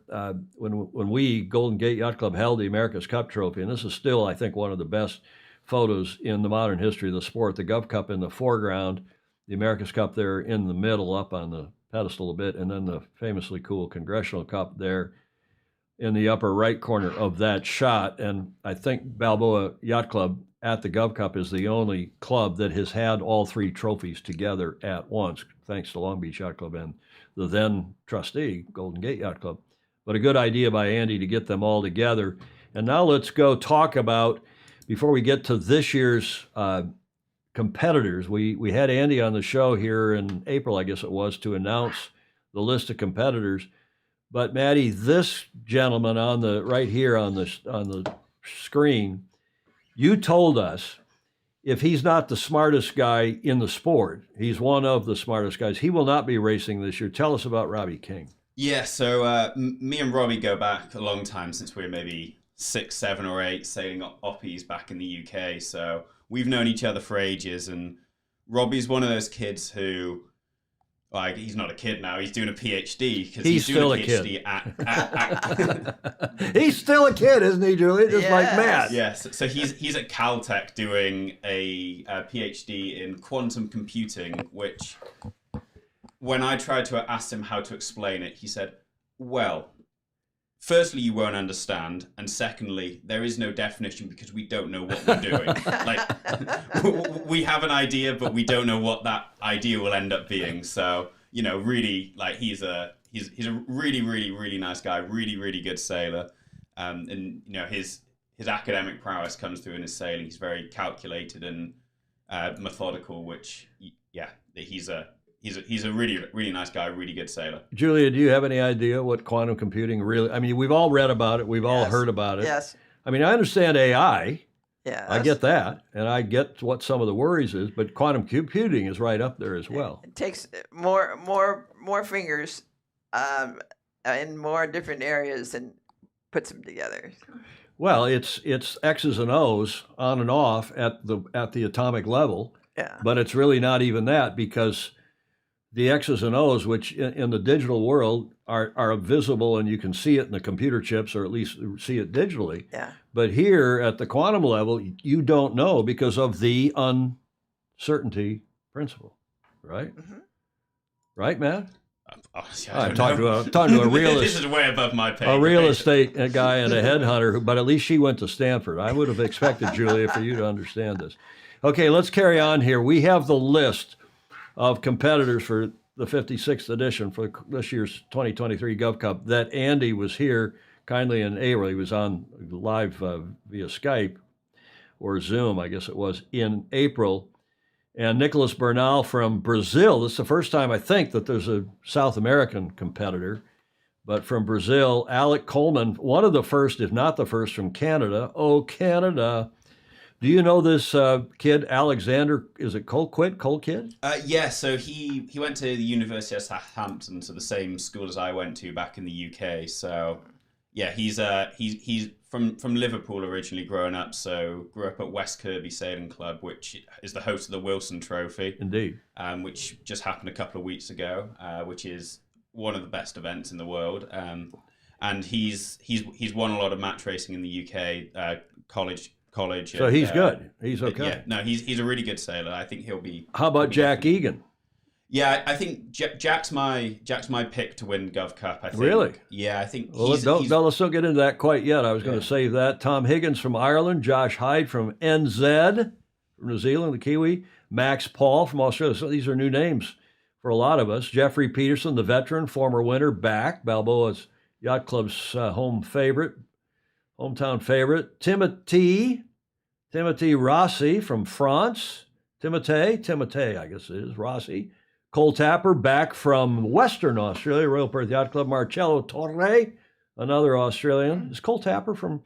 when we, Golden Gate Yacht Club, held the America's Cup trophy, and this is still, I think, one of the best photos in the modern history of the sport. The Gov Cup in the foreground, the America's Cup there in the middle, up on the pedestal a bit, and then the famously cool Congressional Cup there in the upper right corner of that shot. And I think Balboa Yacht Club at the Gov Cup is the only club that has had all 3 trophies together at once, thanks to Long Beach Yacht Club and the then trustee, Golden Gate Yacht Club. But a good idea by Andy to get them all together. And now let's go talk about, before we get to this year's competitors, we had Andy on the show here in April, I guess it was, to announce the list of competitors. But Maddie, this gentleman right here on the screen, you told us if he's not the smartest guy in the sport, he's one of the smartest guys. He will not be racing this year. Tell us about Robbie King. Yeah, so me and Robbie go back a long time, since we were maybe 6, 7, or 8 sailing oppies back in the UK. So we've known each other for ages, and Robbie's one of those kids who, like, he's not a kid now. He's doing a PhD because he's doing a PhD at he's still a kid, isn't he, Julie? Just like Matt. Yes. So he's at Caltech doing a PhD in quantum computing, which, when I tried to ask him how to explain it, he said, "Well, firstly, you won't understand, and secondly, there is no definition because we don't know what we're doing. Like, we have an idea, but we don't know what that idea will end up being." So, really, like, he's a really, really, really nice guy, really, really good sailor, and his academic prowess comes through in his sailing. He's very calculated and methodical, which, he's a really, really nice guy, really good sailor. Julia, do you have any idea what quantum computing really? I mean, we've all read about it. We've all heard about it. Yes. I mean, I understand AI. Yeah. I get that, and I get what some of the worries is, but quantum computing is right up there as well. It takes more fingers in more different areas and puts them together. Well, it's X's and O's on and off at the atomic level. Yeah. But it's really not even that, because the X's and O's, which in the digital world are visible and you can see it in the computer chips, or at least see it digitally. Yeah. But here at the quantum level, you don't know because of the uncertainty principle, right? Mm-hmm. Right, Matt? I'm talking to a realist. This is way above my pay. A real estate guy and a headhunter, but at least she went to Stanford. I would have expected, Julia, for you to understand this. Okay, let's carry on here. We have the list of competitors for the 56th edition for this year's 2023 Gov Cup that Andy was here kindly in April. He was on live via Skype or Zoom, I guess it was, in April. And Nicholas Bernal from Brazil. This is the first time I think that there's a South American competitor. But from Brazil, Alec Coleman, one of the first, if not the first, from Canada. Oh, Canada. Do you know this kid, Alexander, is it Colkid? Yeah, so he went to the University of Southampton, so the same school as I went to back in the UK. So yeah, he's from Liverpool originally growing up, so grew up at West Kirby Sailing Club, which is the host of the Wilson Trophy. Indeed. Which just happened a couple of weeks ago, which is one of the best events in the world. And he's won a lot of match racing in the UK, college. So he's good. He's okay. Yeah, no, he's a really good sailor. I think he'll be. How about Jack Egan? Yeah, I think Jack's my pick to win Gov Cup. I think. Really? Yeah, I think. Well, let's not get into that quite yet. I was going to save that. Tom Higgins from Ireland, Josh Hyde from NZ, from New Zealand, the Kiwi, Max Paul from Australia. So these are new names for a lot of us. Jeffrey Peterson, the veteran, former winner, back. Balboa's Yacht Club's hometown favorite. Timothy Rossi from France. Timotei, I guess it is, Rossi. Cole Tapper back from Western Australia, Royal Perth Yacht Club. Marcello Torre, another Australian. Is Cole Tapper from,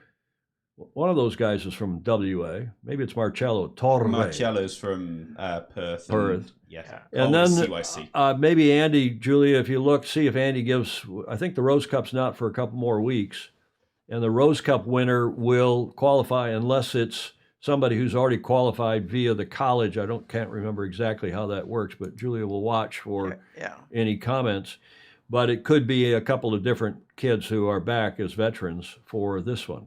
one of those guys is from WA. Maybe it's Marcello Torre. Marcello's from Perth. Yeah. And then CYC. maybe Andy, Julia, if you look, see if Andy gives, I think the Rose Cup's not for a couple more weeks. And the Rose Cup winner will qualify unless it's somebody who's already qualified via the college. I can't remember exactly how that works, but Julia will watch for any comments. But it could be a couple of different kids who are back as veterans for this one.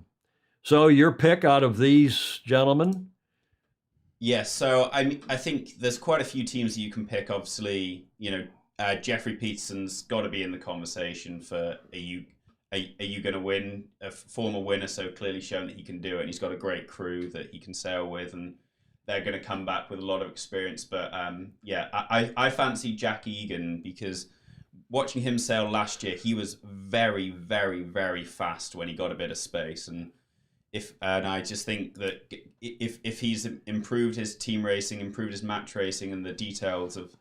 So your pick out of these gentlemen? Yes, so I think there's quite a few teams that you can pick. Obviously, Jeffrey Peterson's got to be in the conversation for are you going to win? A former winner, so clearly shown that he can do it, and he's got a great crew that he can sail with, and they're going to come back with a lot of experience. But I fancy Jack Egan because watching him sail last year, he was very, very, very fast when he got a bit of space, and I just think that if he's improved his team racing, improved his match racing, and the details of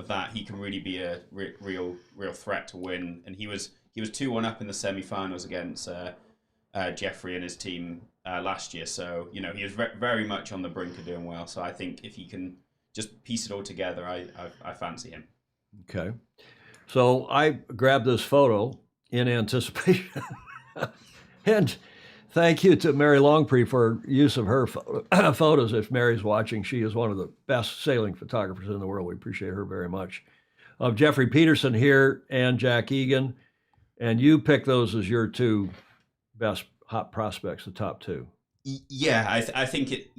that, he can really be a real threat to win. And he was 2-1 up in the semi-finals against Jeffrey and his team last year. So, he was very much on the brink of doing well. So I think if he can just piece it all together, I fancy him. Okay. So I grabbed this photo in anticipation. And thank you to Mary Longpre for use of her photos. If Mary's watching, she is one of the best sailing photographers in the world. We appreciate her very much. Of Jeffrey Peterson here and Jack Egan. And you pick those as your two best hot prospects, the top two. Yeah, I think it.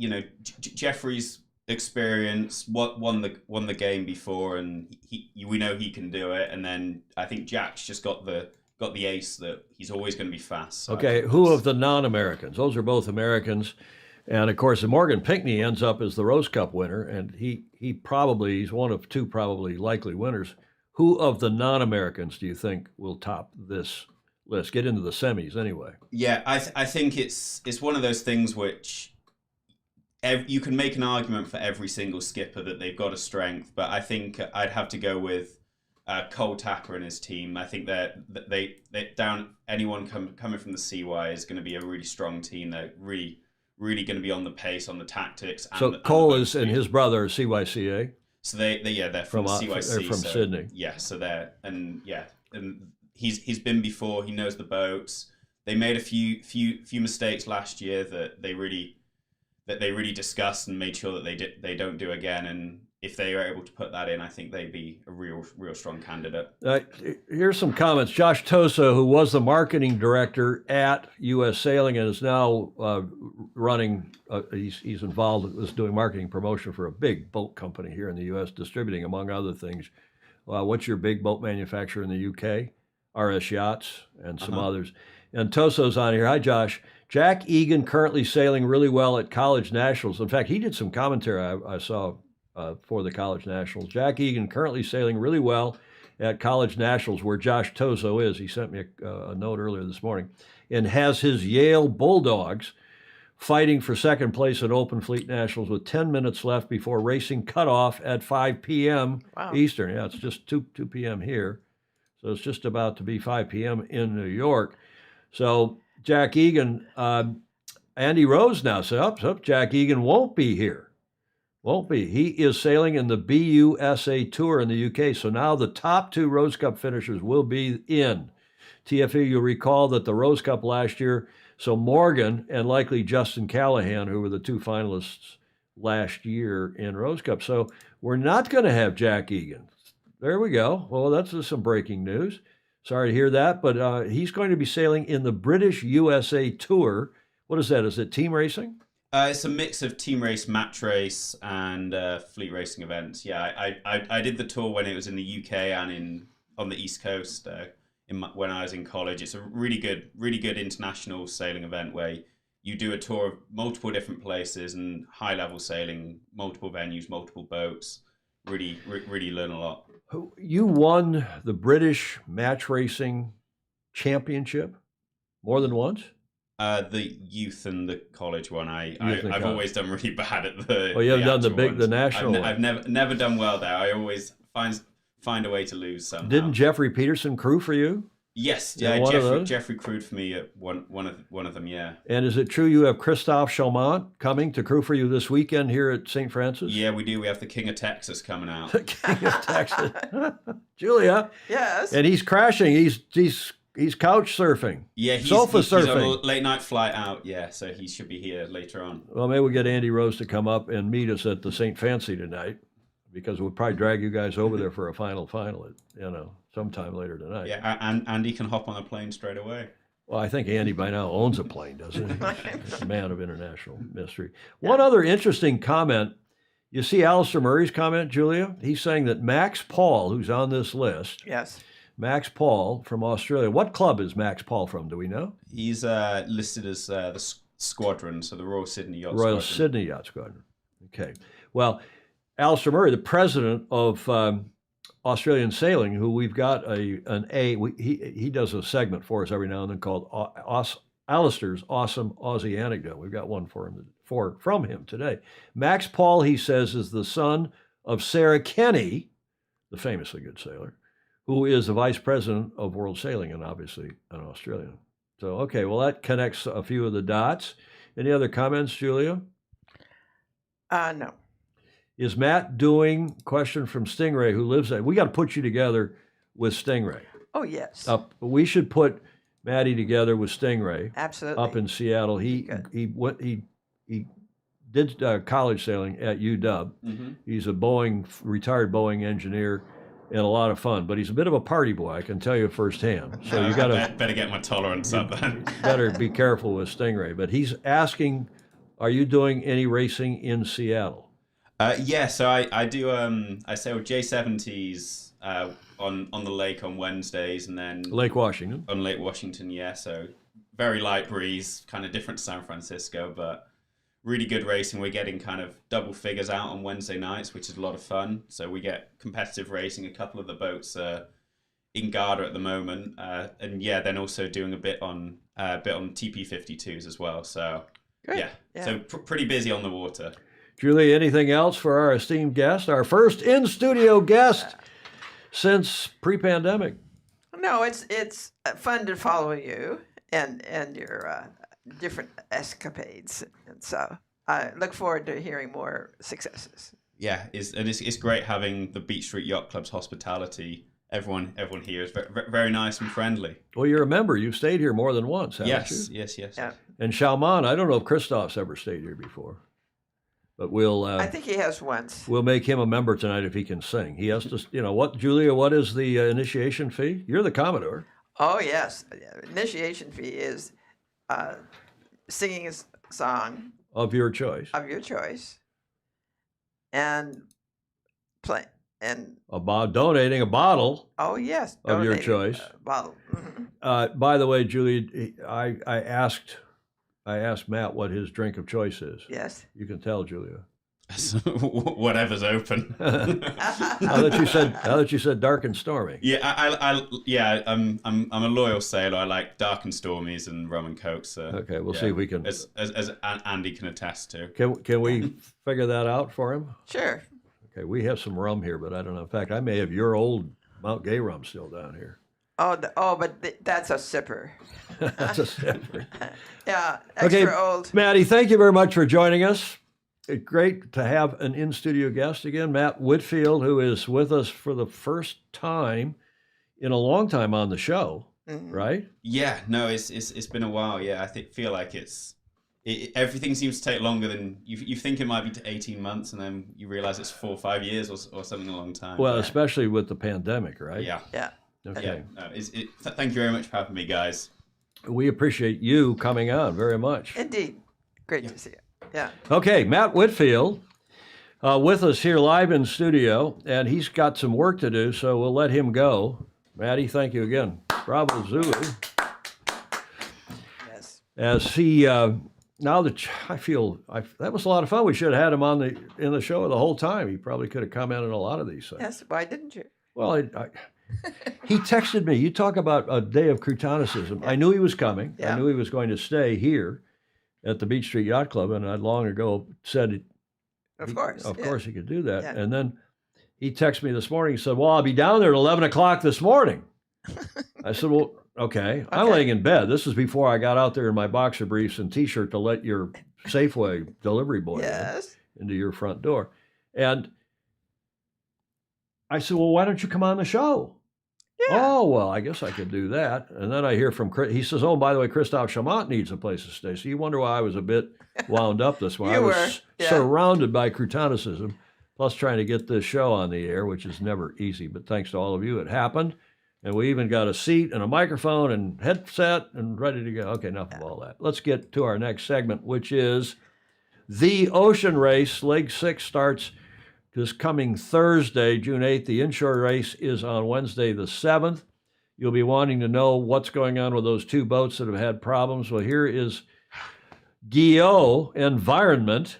Jeffrey's experience won the game before, and we know he can do it. And then I think Jack's just got the ace that he's always going to be fast. So okay, who of the non-Americans? Those are both Americans, and of course, Morgan Pinckney ends up as the Rose Cup winner, and he's one of two probably likely winners. Who of the non-Americans do you think will top this list? Get into the semis anyway. Yeah, I think it's one of those things which you can make an argument for every single skipper that they've got a strength, but I think I'd have to go with Cole Tapper and his team. I think that they down anyone coming from the CY is going to be a really strong team. They're really going to be on the pace, on the tactics. So Cole and his brother are CYCA. So they're from CYC. They're from Sydney. Yeah, so and he's been before. He knows the boats. They made a few mistakes last year that they really discussed and made sure that they don't do again. And if they are able to put that in, I think they'd be a real strong candidate. Here's some comments. Josh Tosa, who was the marketing director at U.S. Sailing and is now running, he's involved with doing marketing promotion for a big boat company here in the U.S., distributing, among other things. What's your big boat manufacturer in the U.K.? RS Yachts and some others. And Toso's on here. Hi, Josh. Jack Egan currently sailing really well at college nationals. In fact, he did some commentary I saw for the college nationals. Jack Egan currently sailing really well at College Nationals, where Josh Tozo is. He sent me a note earlier this morning, and has his Yale Bulldogs fighting for second place at Open Fleet Nationals with 10 minutes left before racing cutoff at 5 p.m. Wow. Eastern. Yeah, it's just 2 p.m. here. So it's just about to be 5 p.m. in New York. So Jack Egan, Andy Rose now said, up, Jack Egan won't be here. Won't be. He is sailing in the BUSA Tour in the UK. So now the top 2 Rose Cup finishers will be in. TFE, you'll recall that the Rose Cup last year, so Morgan and likely Justin Callahan, who were the 2 finalists last year in Rose Cup. So we're not going to have Jack Egan. There we go. Well, that's just some breaking news. Sorry to hear that, but he's going to be sailing in the British USA Tour. What is that? Is it team racing? It's a mix of team race, match race, and fleet racing events. Yeah, I did the tour when it was in the UK and on the East Coast when I was in college. It's a really good international sailing event where you do a tour of multiple different places and high level sailing, multiple venues, multiple boats. Really learn a lot. You won the British Match Racing Championship more than once? The youth and the college one. I've always done really bad at the. Oh, you haven't done the national one. I've never done well there. I always find a way to lose somehow. Didn't Jeffrey Peterson crew for you? Yes, Jeffrey crewed for me at one of them. Yeah. And is it true you have Christophe Chalmant coming to crew for you this weekend here at St. Francis? Yeah, we do. We have the King of Texas coming out. The King of Texas, Julia. Yes. And he's crashing. He's couch surfing. Yeah, he's surfing. on a late night flight out. Yeah, so he should be here later on. Well, maybe we'll get Andy Rose to come up and meet us at the St. Fancy tonight, because we'll probably drag you guys over there for a final at, sometime later tonight. Yeah, and Andy can hop on a plane straight away. Well, I think Andy by now owns a plane, doesn't he? He's a man of international mystery. One other interesting comment. You see Alistair Murray's comment, Julia? He's saying that Max Paul, who's on this list, Yes. Max Paul from Australia. What club is Max Paul from? Do we know? He's listed as the squadron, so the Royal Sydney Yacht Royal Squadron. Sydney Yacht Squadron. Okay. Well, Alistair Murray, the president of Australian Sailing, who we've got he does a segment for us every now and then called Alistair's Awesome Aussie Anecdote. We've got one from him today. Max Paul, he says, is the son of Sarah Kenny, the famously good sailor, who is the vice president of World Sailing and obviously an Australian. So, okay, well, that connects a few of the dots. Any other comments, Julia? No. Is Matt doing, question from Stingray, who lives there. We got to put you together with Stingray. Oh, yes. We should put Maddie together with Stingray. Absolutely. Up in Seattle. He did college sailing at UW. Mm-hmm. He's a retired Boeing engineer, and a lot of fun. But he's a bit of a party boy, I can tell you firsthand. So you got to better get my tolerance up then. Better be careful with Stingray. But he's asking, are you doing any racing in Seattle? Yeah, so I do. I sail J70s on the lake on Wednesdays, and then Lake Washington. On Lake Washington, yeah. So very light breeze, kind of different to San Francisco, but really good racing. We're getting kind of double figures out on Wednesday nights, which is a lot of fun. So we get competitive racing. A couple of the boats are in Garda at the moment, and yeah, then also doing a bit on TP52s as well. So yeah. So pretty busy on the water. Julie, anything else for our esteemed guest, our first in-studio guest since pre-pandemic? No, it's fun to follow you and your different escapades, and so I look forward to hearing more successes. Yeah, it's great having the Beach Street Yacht Club's hospitality. Everyone here is very, very nice and friendly. Well, you're a member. You've stayed here more than once, haven't you? Yes. Yeah. And Chalmant, I don't know if Christoph's ever stayed here before. But we'll. I think he has once. We'll make him a member tonight if he can sing. He has to. What, Julia? What is the initiation fee? You're the Commodore. Oh yes, initiation fee is singing a song of your choice. And play and donating a bottle. Oh yes, of your choice. Bottle. Mm-hmm. By the way, Julia, I asked Matt what his drink of choice is. Yes. You can tell, Julia. guess. Whatever's open. Now that you said dark and stormy. Yeah, I'm a loyal sailor. I like dark and stormies and rum and coke. So Okay, we'll see if we can. as Andy can attest to. Can we figure that out for him? Sure. Okay, we have some rum here, but I don't know. In fact, I may have your old Mount Gay rum still down here. That's a sipper. That's a sipper. Yeah, extra old. Maddie, thank you very much for joining us. It's great to have an in-studio guest again, Matt Whitfield, who is with us for the first time in a long time on the show, right? Yeah, no, it's been a while. Yeah, feel like everything seems to take longer than you think it might be 18 months, and then you realize it's 4 or 5 years or something a long time. Well, especially with the pandemic, right? Yeah. Okay. Yeah, no, thank you very much for having me, guys. We appreciate you coming on very much. Indeed. Great to see you. Yeah. Okay, Matt Whitfield with us here live in studio, and he's got some work to do, so we'll let him go. Matty, thank you again. Bravo Zulu. Yes. As he now that that was a lot of fun. We should have had him in the show the whole time. He probably could have commented on a lot of these things. Yes. Why didn't you? Well, he texted me. You talk about a day of Croutonicism. I knew he was coming. Yeah. I knew he was going to stay here at the Beach Street Yacht Club, and I'd long ago said, Of course he could do that. Yeah. And then he texted me this morning. He said, "Well, I'll be down there at 11 o'clock this morning." I said, "Well, okay." I'm laying in bed. This is before I got out there in my boxer briefs and T-shirt to let your Safeway delivery boy into your front door. And I said, "Well, why don't you come on the show?" Yeah. "Oh, well, I guess I could do that." And then I hear from Chris. He says, "Oh, by the way, Christophe Chamont needs a place to stay." So you wonder why I was a bit wound up this morning. I was surrounded by Croutonicism, plus trying to get this show on the air, which is never easy. But thanks to all of you, it happened. And we even got a seat and a microphone and headset and ready to go. Okay, enough of all that. Let's get to our next segment, which is the Ocean Race. Leg 6 starts this coming Thursday, June 8th. The inshore race is on Wednesday the 7th. You'll be wanting to know what's going on with those two boats that have had problems. Well, here is Guyot Environment.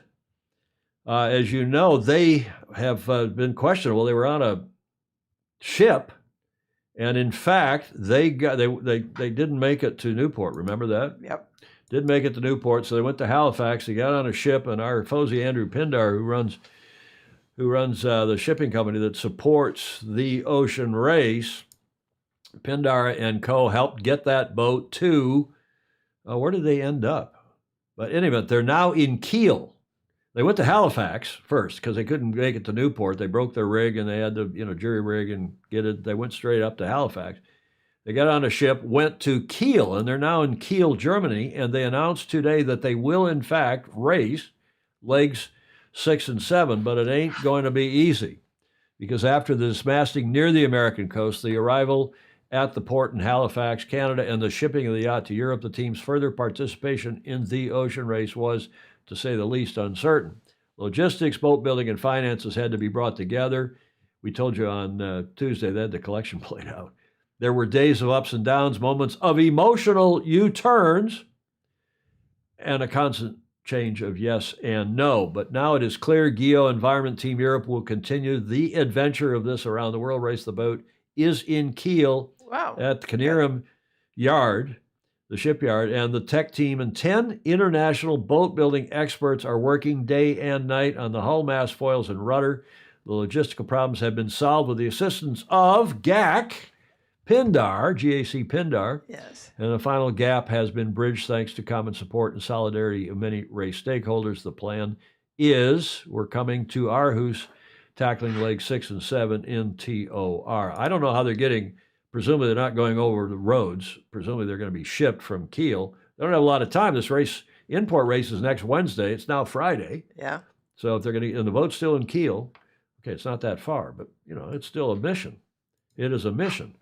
As you know, they have been questionable. They were on a ship, and in fact, they didn't make it to Newport. Remember that? Yep. Didn't make it to Newport, so they went to Halifax. They got on a ship, and our Fozy Andrew Pindar, who runs the shipping company that supports the Ocean Race, Pindar and Co. helped get that boat to, where did they end up? But in any event, they're now in Kiel. They went to Halifax first because they couldn't make it to Newport. They broke their rig and they had to, jury rig and get it. They went straight up to Halifax. They got on a ship, went to Kiel, and they're now in Kiel, Germany. And they announced today that they will, in fact, race legs 6 and 7, but it ain't going to be easy because after the dismasting near the American coast, the arrival at the port in Halifax, Canada, and the shipping of the yacht to Europe, the team's further participation in the Ocean Race was, to say the least, uncertain. Logistics, boat building, and finances had to be brought together. We told you on Tuesday they had the collection plate out. There were days of ups and downs, moments of emotional U-turns, and a constant change of yes and no. But now it is clear Guyot Environment Team Europe will continue the adventure of this around the world race. The boat is in Kiel at the Knierim Yard, the shipyard, and the tech team and 10 international boat building experts are working day and night on the hull, mast, foils, and rudder. The logistical problems have been solved with the assistance of GAC Pindar, GAC Pindar. Yes. And the final gap has been bridged thanks to common support and solidarity of many race stakeholders. The plan is we're coming to Aarhus, tackling legs 6 and 7 in TOR. I don't know how they're getting, presumably they're not going over the roads. Presumably they're going to be shipped from Kiel. They don't have a lot of time. This race, import race, is next Wednesday. It's now Friday. Yeah. So if they're going to, and the boat's still in Kiel, okay, it's not that far, but, it's still a mission. It is a mission.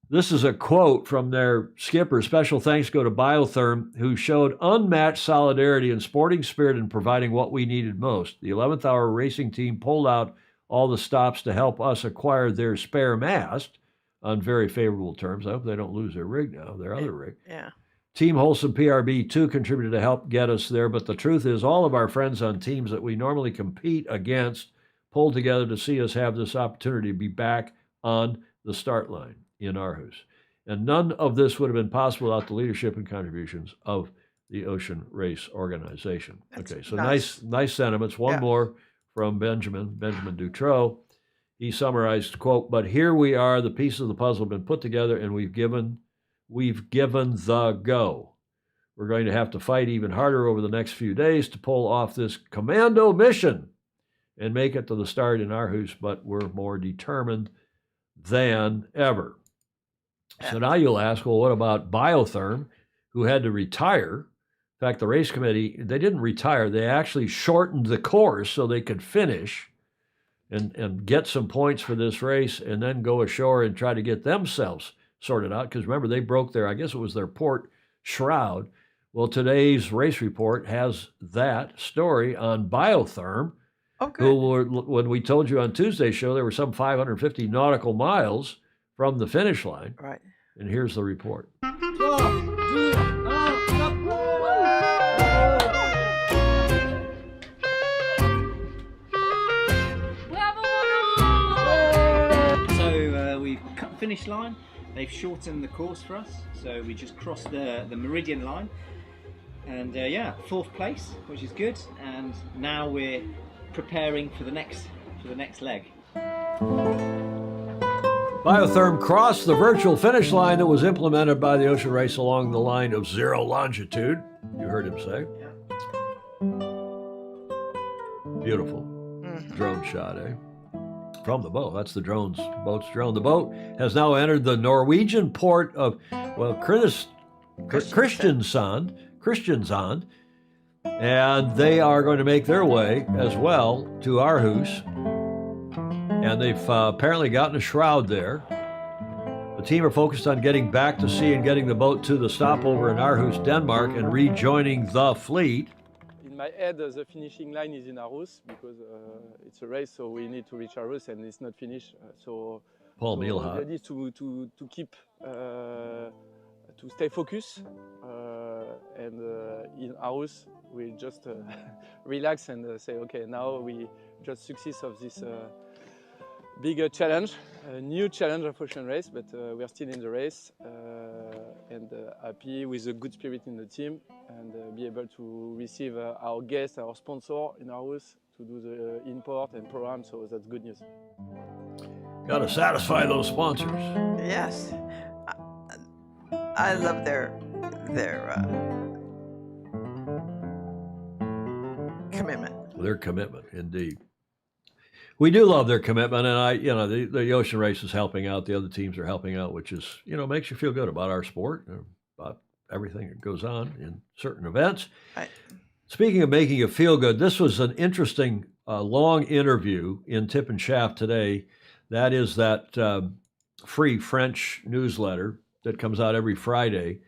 This is a quote from their skipper. Special thanks go to Biotherm, who showed unmatched solidarity and sporting spirit in providing what we needed most. The 11th hour racing team pulled out all the stops to help us acquire their spare mast on very favorable terms. I hope they don't lose their rig now, their other rig. Yeah. Team Wholesome PRB too contributed to help get us there, but the truth is all of our friends on teams that we normally compete against pulled together to see us have this opportunity to be back on the start line in Aarhus. And none of this would have been possible without the leadership and contributions of the Ocean Race Organization. That's okay, so nice. nice sentiments. One more from Benjamin Dutrow. He summarized, quote, "But here we are, the pieces of the puzzle have been put together and we've given the go. We're going to have to fight even harder over the next few days to pull off this commando mission and make it to the start in Aarhus, but we're more determined than ever." So now you'll ask, well, what about Biotherm, who had to retire? In fact, the race committee, they didn't retire. They actually shortened the course so they could finish and get some points for this race and then go ashore and try to get themselves sorted out. Because remember, they broke their, I guess it was their port shroud. Well, today's race report has that story on Biotherm, who were, when we told you on Tuesday's show, there were some 550 nautical miles from the finish line. Right. And here's the report. So we've cut the finish line. They've shortened the course for us. So we just crossed the meridian line. And yeah, 4th place, which is good. And now we're preparing for the next leg. Biotherm crossed the virtual finish line that was implemented by the Ocean Race along the line of 0 longitude. You heard him say. Beautiful drone shot, eh? From the boat. That's the boat's drone. The boat has now entered the Norwegian port of, well, Kristiansand, and they are going to make their way as well to Aarhus. And they've apparently gotten a shroud there. The team are focused on getting back to sea and getting the boat to the stopover in Aarhus, Denmark, and rejoining the fleet. In my head, the finishing line is in Aarhus because it's a race, so we need to reach Aarhus and it's not finished. Paul Mielhaupt. The idea is to keep, to stay focused, and in Aarhus we just relax and say, okay, now we just success of this bigger challenge, a new challenge of Ocean Race, but we are still in the race and happy with a good spirit in the team and be able to receive our guest, our sponsor in Aarhus to do the import and program, so that's good news. Got to satisfy those sponsors. Yes. I love their commitment. Their commitment, indeed. We do love their commitment, and the Ocean Race is helping out. The other teams are helping out, which is, makes you feel good about our sport, about everything that goes on in certain events. Right. Speaking of making you feel good, this was an interesting, long interview in Tip and Shaft today. That is that free French newsletter that comes out every Friday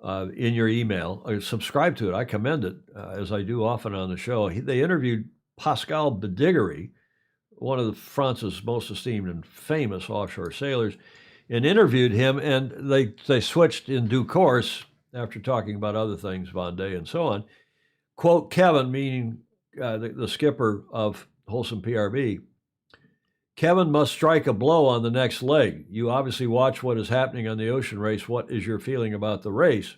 in your email. Subscribe to it. I commend it, as I do often on the show. They interviewed Pascal Bidigary, one of France's most esteemed and famous offshore sailors, and interviewed him, and they switched in due course after talking about other things, Vendée and so on. Quote Kevin, meaning the skipper of Wholesome PRB, "Kevin must strike a blow on the next leg. You obviously watch what is happening on the Ocean Race. What is your feeling about the race?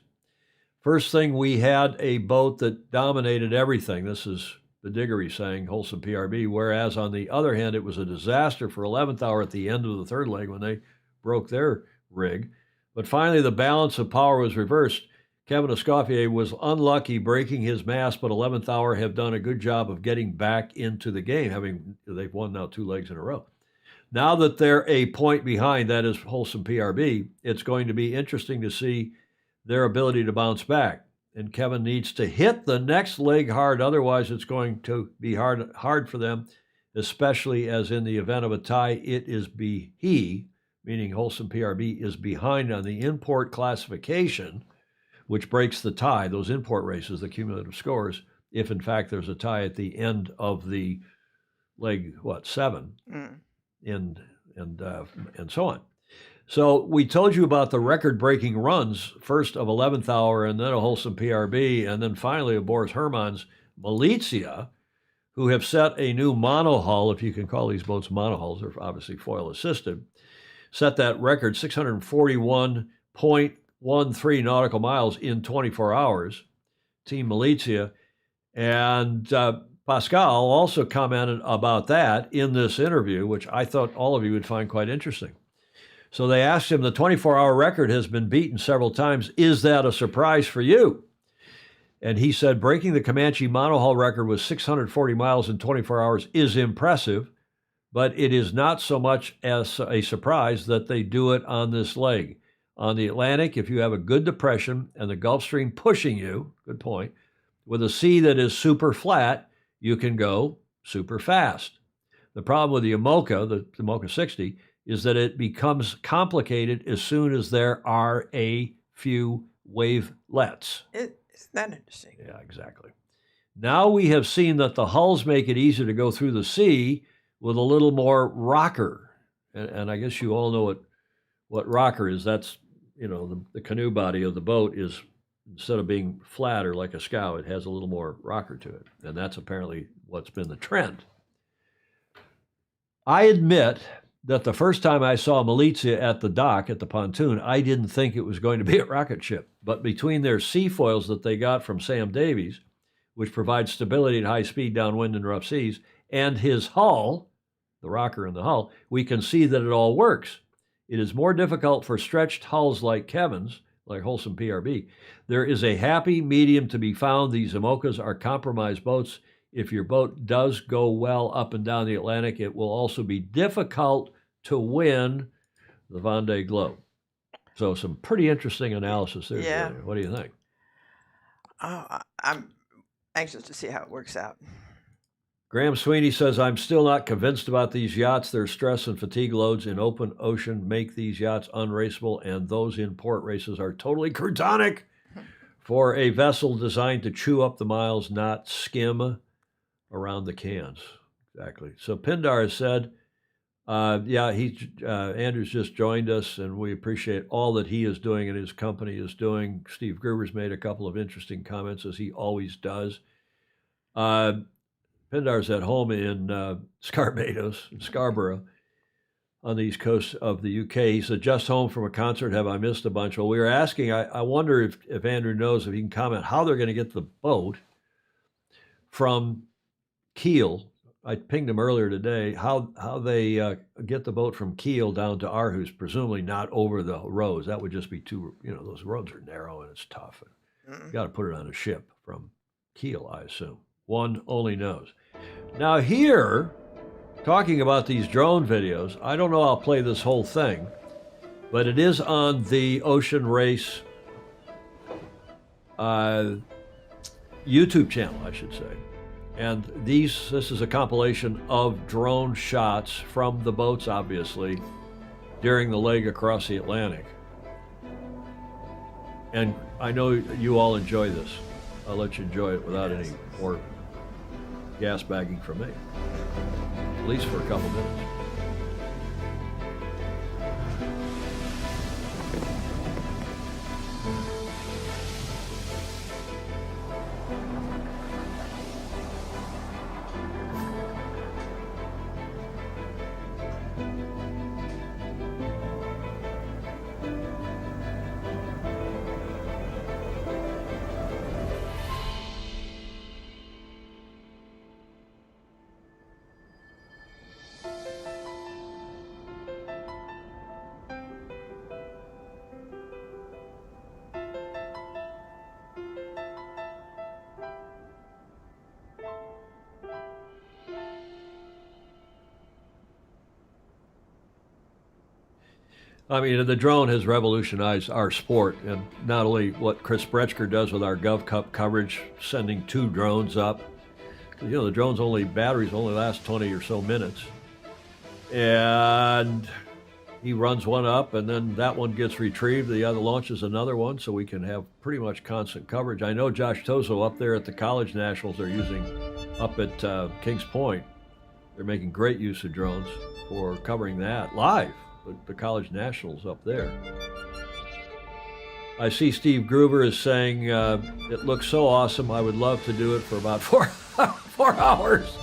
First thing, we had a boat that dominated everything." This is the Diggory saying, Wholesome PRB, whereas on the other hand, it was a disaster for 11th hour at the end of the third leg when they broke their rig. But finally, the balance of power was reversed. Kevin Escoffier was unlucky breaking his mast, but 11th hour have done a good job of getting back into the game, they've won now 2 legs in a row. Now that they're a point behind, that is Wholesome PRB, it's going to be interesting to see their ability to bounce back. And Kevin needs to hit the next leg hard, otherwise it's going to be hard for them, especially as in the event of a tie, he, meaning Wholesome PRB, is behind on the import classification, which breaks the tie, those import races, the cumulative scores, if in fact there's a tie at the end of the leg, 7, and so on. So we told you about the record-breaking runs, first of 11th Hour and then a Wholesome PRB, and then finally of Boris Herman's Malizia, who have set a new monohull, if you can call these boats monohulls, they're obviously foil-assisted, set that record 641.13 nautical miles in 24 hours, Team Malizia. And Pascal also commented about that in this interview, which I thought all of you would find quite interesting. So they asked him, the 24-hour record has been beaten several times. Is that a surprise for you? And he said, breaking the Comanche monohull record with 640 miles in 24 hours is impressive, but it is not so much as a surprise that they do it on this leg. On the Atlantic, if you have a good depression and the Gulf Stream pushing you, good point, with a sea that is super flat, you can go super fast. The problem with the IMOCA, the IMOCA 60, is that it becomes complicated as soon as there are a few wavelets. Isn't that interesting? Yeah, exactly. Now we have seen that the hulls make it easier to go through the sea with a little more rocker. And I guess you all know what rocker is. That's, the canoe body of the boat is, instead of being flat or like a scow, it has a little more rocker to it. And that's apparently what's been the trend. I admit that the first time I saw Malizia at the dock, at the pontoon, I didn't think it was going to be a rocket ship. But between their seafoils that they got from Sam Davies, which provides stability at high speed downwind and rough seas, and his hull, the rocker in the hull, we can see that it all works. It is more difficult for stretched hulls like Kevin's, like Wholesome PRB. There is a happy medium to be found. These IMOCAs are compromised boats. If your boat does go well up and down the Atlantic, it will also be difficult to win the Vendée Globe. So some pretty interesting analysis there. Yeah. Julia. What do you think? I'm anxious to see how it works out. Graham Sweeney says, I'm still not convinced about these yachts. Their stress and fatigue loads in open ocean make these yachts unraceable, and those in port races are totally cretonic for a vessel designed to chew up the miles, not skim around the cans. Exactly. So Pindar has said, Andrew's just joined us, and we appreciate all that he is doing and his company is doing. Steve Gruber's made a couple of interesting comments, as he always does. Pindar's at home in Scarbados, in Scarborough, on the east coast of the UK. He said, just home from a concert. Have I missed a bunch? Well, we were asking, I wonder if Andrew knows, if he can comment how they're going to get the boat from Kiel. I pinged him earlier today, how they get the boat from Kiel down to Aarhus, presumably not over the roads. That would just be too, those roads are narrow and it's tough. You got to put it on a ship from Kiel, I assume. One only knows. Now here, talking about these drone videos, I don't know I'll play this whole thing, but it is on the Ocean Race YouTube channel, I should say. And this is a compilation of drone shots from the boats, obviously, during the leg across the Atlantic. And I know you all enjoy this. I'll let you enjoy it without any more gas bagging from me, at least for a couple minutes. I mean, the drone has revolutionized our sport, and not only what Chris Bretschker does with our Gov Cup coverage, sending 2 drones up. The drone's batteries only last 20 or so minutes. And he runs one up, and then that one gets retrieved. The other launches another one, so we can have pretty much constant coverage. I know Josh Tozo up there at the College Nationals they're using up at Kings Point. They're making great use of drones for covering that live. the college nationals up there. I see Steve Gruber is saying, it looks so awesome, I would love to do it for about 4 hours.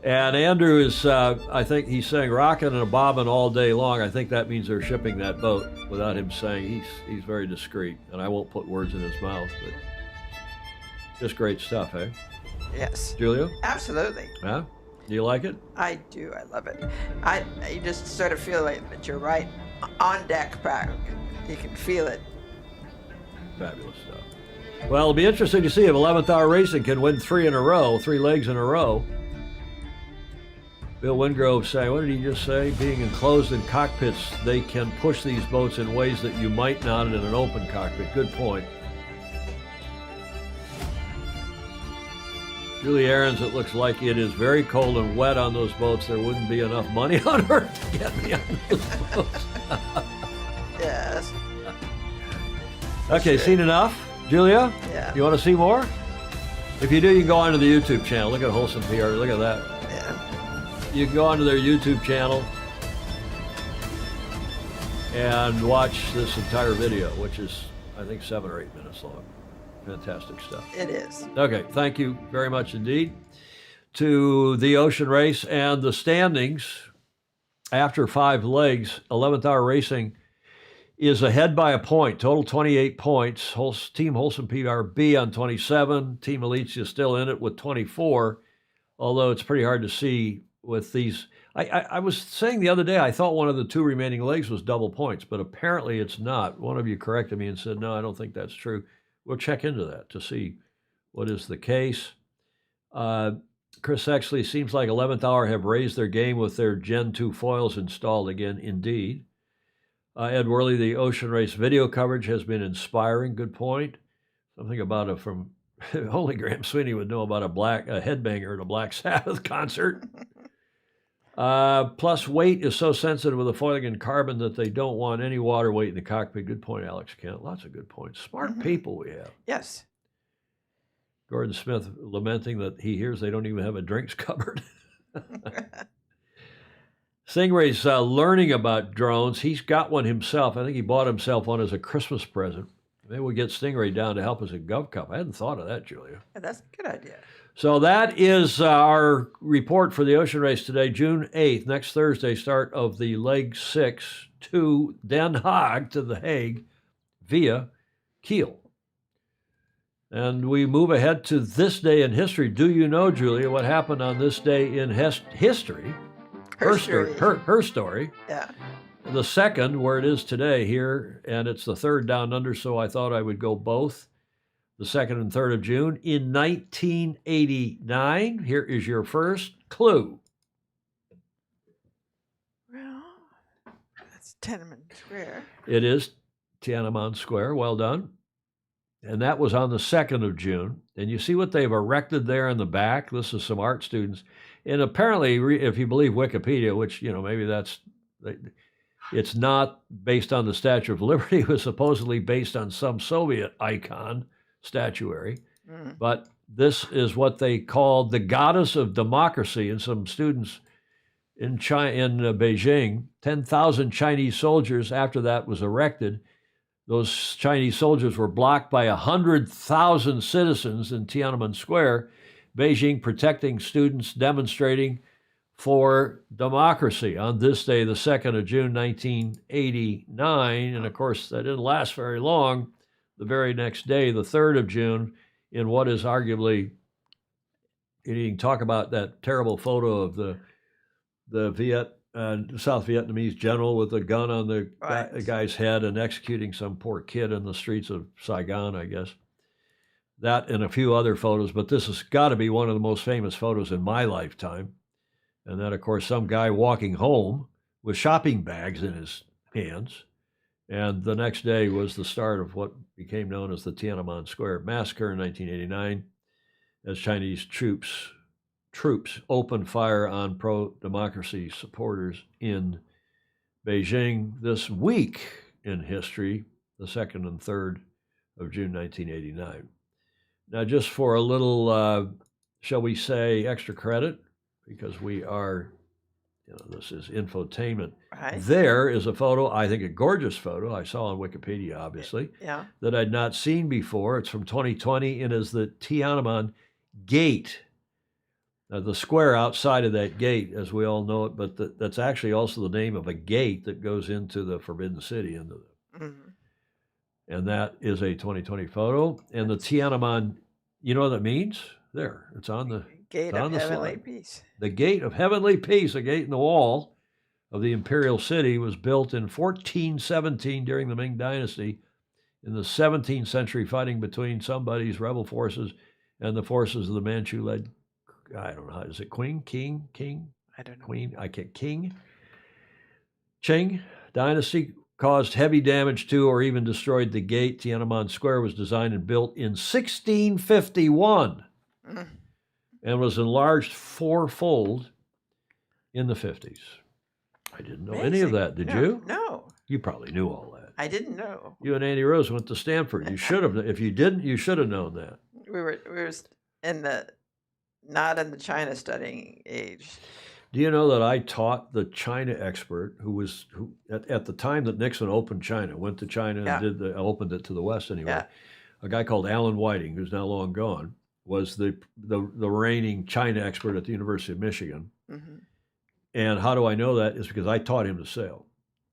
And Andrew is, I think he's saying rocking and a bobbing all day long. I think that means they're shipping that boat without him saying. He's very discreet, and I won't put words in his mouth, but just great stuff, eh? Yes. Julia? Absolutely. Yeah? Do you like it? I do. I love it. You just sort of feel like that you're right on deck back. You can feel it. Fabulous stuff. Well, it'll be interesting to see if 11th Hour Racing can win 3 legs in a row. Bill Wingrove saying, what did he just say? Being enclosed in cockpits, they can push these boats in ways that you might not in an open cockpit. Good point. Julie Aarons, it looks like it is very cold and wet on those boats. There wouldn't be enough money on Earth to get me on those boats. Yes. Okay, seen enough? Julia? Yeah. You want to see more? If you do, you can go onto the YouTube channel. Look at Wholesome PR. Look at that. You can go onto their YouTube channel and watch this entire video, which is, I think, 7 or 8 minutes long. Fantastic stuff. It is. Okay, thank you very much indeed to the Ocean Race and the standings. After 5 legs, 11th Hour Racing is ahead by a point, total 28 points. Team Wholesome PRB on 27. Team Elites is still in it with 24, although it's pretty hard to see with these. I was saying the other day, I thought one of the 2 remaining legs was double points, but apparently it's not. One of you corrected me and said, no, I don't think that's true. We'll check into that to see what is the case. Chris Exley, seems like 11th Hour have raised their game with their Gen 2 foils installed again, indeed. Ed Worley, the Ocean Race video coverage has been inspiring. Good point. Something about it from only Graham Sweeney would know about a headbanger at a Black Sabbath concert. Plus, weight is so sensitive with the foiling and carbon that they don't want any water weight in the cockpit. Good point, Alex Kent. Lots of good points. Smart people we have. Yes. Gordon Smith lamenting that he hears they don't even have a drinks cupboard. Stingray's learning about drones. He's got one himself. I think he bought himself one as a Christmas present. Maybe we'll get Stingray down to help us at GovCup. I hadn't thought of that, Julia. Yeah, that's a good idea. So that is our report for the Ocean Race today, June 8th, next Thursday, start of the leg 6 to Den Haag, to The Hague, via Kiel. And we move ahead to this day in history. Do you know, Julia, what happened on this day in history? Her story. Yeah. The second, where it is today here, and it's the 3rd down under, so I thought I would go both. The 2nd and 3rd of June in 1989. Here is your first clue. Well, that's Tiananmen Square. It is Tiananmen Square. Well done. And that was on the 2nd of June. And you see what they've erected there in the back? This is some art students. And apparently, if you believe Wikipedia, which, maybe it's not based on the Statue of Liberty. It was supposedly based on some Soviet icon statuary. But this is what they called the goddess of democracy. And some students in Beijing, 10,000 Chinese soldiers, after that was erected, those Chinese soldiers were blocked by 100,000 citizens in Tiananmen Square, Beijing protecting students demonstrating for democracy on this day, the 2nd of June, 1989. And of course, that didn't last very long. The very next day, the 3rd of June, in what is arguably, you can talk about that terrible photo of the South Vietnamese general with a gun on the guy's head and executing some poor kid in the streets of Saigon, I guess. That and a few other photos, but this has got to be one of the most famous photos in my lifetime. And then, of course, some guy walking home with shopping bags in his hands. And the next day was the start of what became known as the Tiananmen Square Massacre in 1989, as Chinese troops opened fire on pro-democracy supporters in Beijing. This week in history, the 2nd and 3rd of June, 1989. Now, just for a little, shall we say, extra credit, because we are this is infotainment. Right. There is a photo, I think a gorgeous photo, I saw on Wikipedia, obviously, Yeah. that I'd not seen before. It's from 2020 and is the Tiananmen Gate. The square outside of that gate, as we all know it, but that's actually also the name of a gate that goes into the Forbidden City. And that is a 2020 photo. And the Tiananmen, you know what that means? There, it's on the Gate on of the Heavenly slide. Peace. The Gate of Heavenly Peace, a gate in the wall of the imperial city, was built in 1417 during the Ming Dynasty. In the 17th century, fighting between somebody's rebel forces and the forces of the Manchu-led, I don't know, how is it King? I don't know. Queen, Qing dynasty caused heavy damage to or even destroyed the gate. Tiananmen Square was designed and built in 1651 and was enlarged fourfold in the 50s. I didn't know any of that. Did you? No. You probably knew all that. I didn't know. You and Andy Rose went to Stanford. You should have. If you didn't, you should have known that. We were in the not in the China studying age. Do you know that I taught the China expert who at the time that Nixon opened China, went to China and opened it to the West anyway. A guy called Alan Whiting, who's now long gone, was the reigning China expert at the University of Michigan. And how do I know that? Is because I taught him to sail.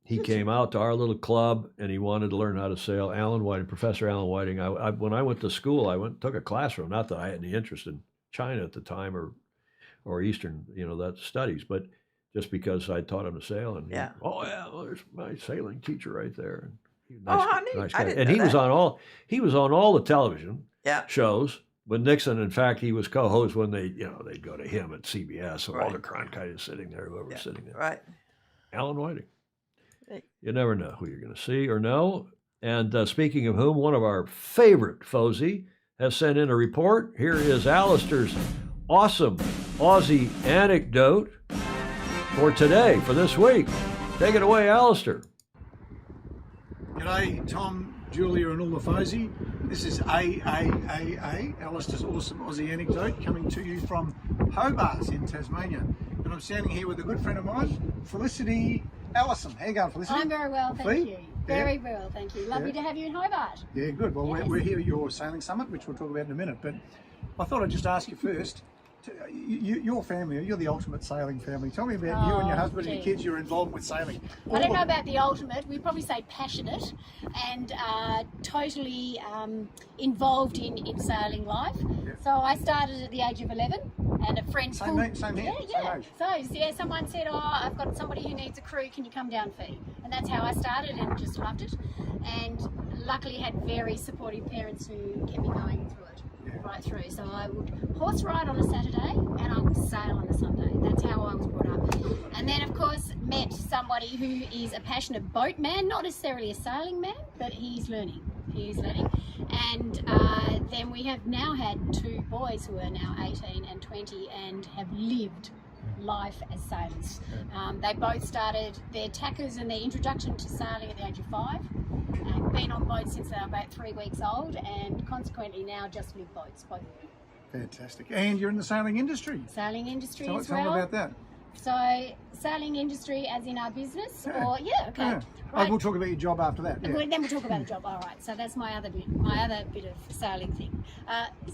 He came out to our little club and he wanted to learn how to sail. Alan Whiting, Professor Alan Whiting. When I went to school, I took a classroom. Not that I had any interest in China at the time or Eastern, that studies, but just because I taught him to sail. And there's my sailing teacher right there. Nice guy. And he was on all the television shows. When Nixon, in fact, he was co-host when they'd go to him at CBS, or Walter Cronkite is sitting there, whoever was sitting there. Right. Alan Whiting. You never know who you're going to see or know. And speaking of whom, one of our favorite Fozy has sent in a report. Here is Alistair's awesome Aussie anecdote for today, for this week. Take it away, Alistair. G'day, Tom, Julia and all the Fozy. This is Alistair's awesome Aussie anecdote, coming to you from Hobart in Tasmania. And I'm standing here with a good friend of mine, Felicity Allison. How you going, Felicity? I'm very well, thank you. Very well, thank you. Lovely to have you in Hobart. Yeah, good. Well, we're here at your sailing summit, which we'll talk about in a minute. But I thought I'd just ask you first, your family, you're the ultimate sailing family. Tell me about you and your husband and your kids, your involvement with sailing. I don't know about the ultimate, we'd probably say passionate and totally involved in sailing life. So I started at the age of 11 and a friend Same here, same age. So someone said, I've got somebody who needs a crew, can you come down fee? And that's how I started and just loved it. And luckily had very supportive parents who kept me going through it. Right through. So I would horse ride on a Saturday and I would sail on a Sunday. That's how I was brought up. And then of course met somebody who is a passionate boatman, not necessarily a sailing man, but he's learning. And then we have now had two boys who are now 18 and 20 and have lived life as sailors. They both started their tackers and their introduction to sailing at the age of 5. Been on boats since they were about 3 weeks old, and consequently now just live boats, both of them. Fantastic. And you're in the sailing industry. Sailing industry as well. Tell me about that. So, sailing industry as in our business, or okay. Right. We'll talk about your job after that. Then we'll talk about the job. All right. So that's my other bit of sailing thing.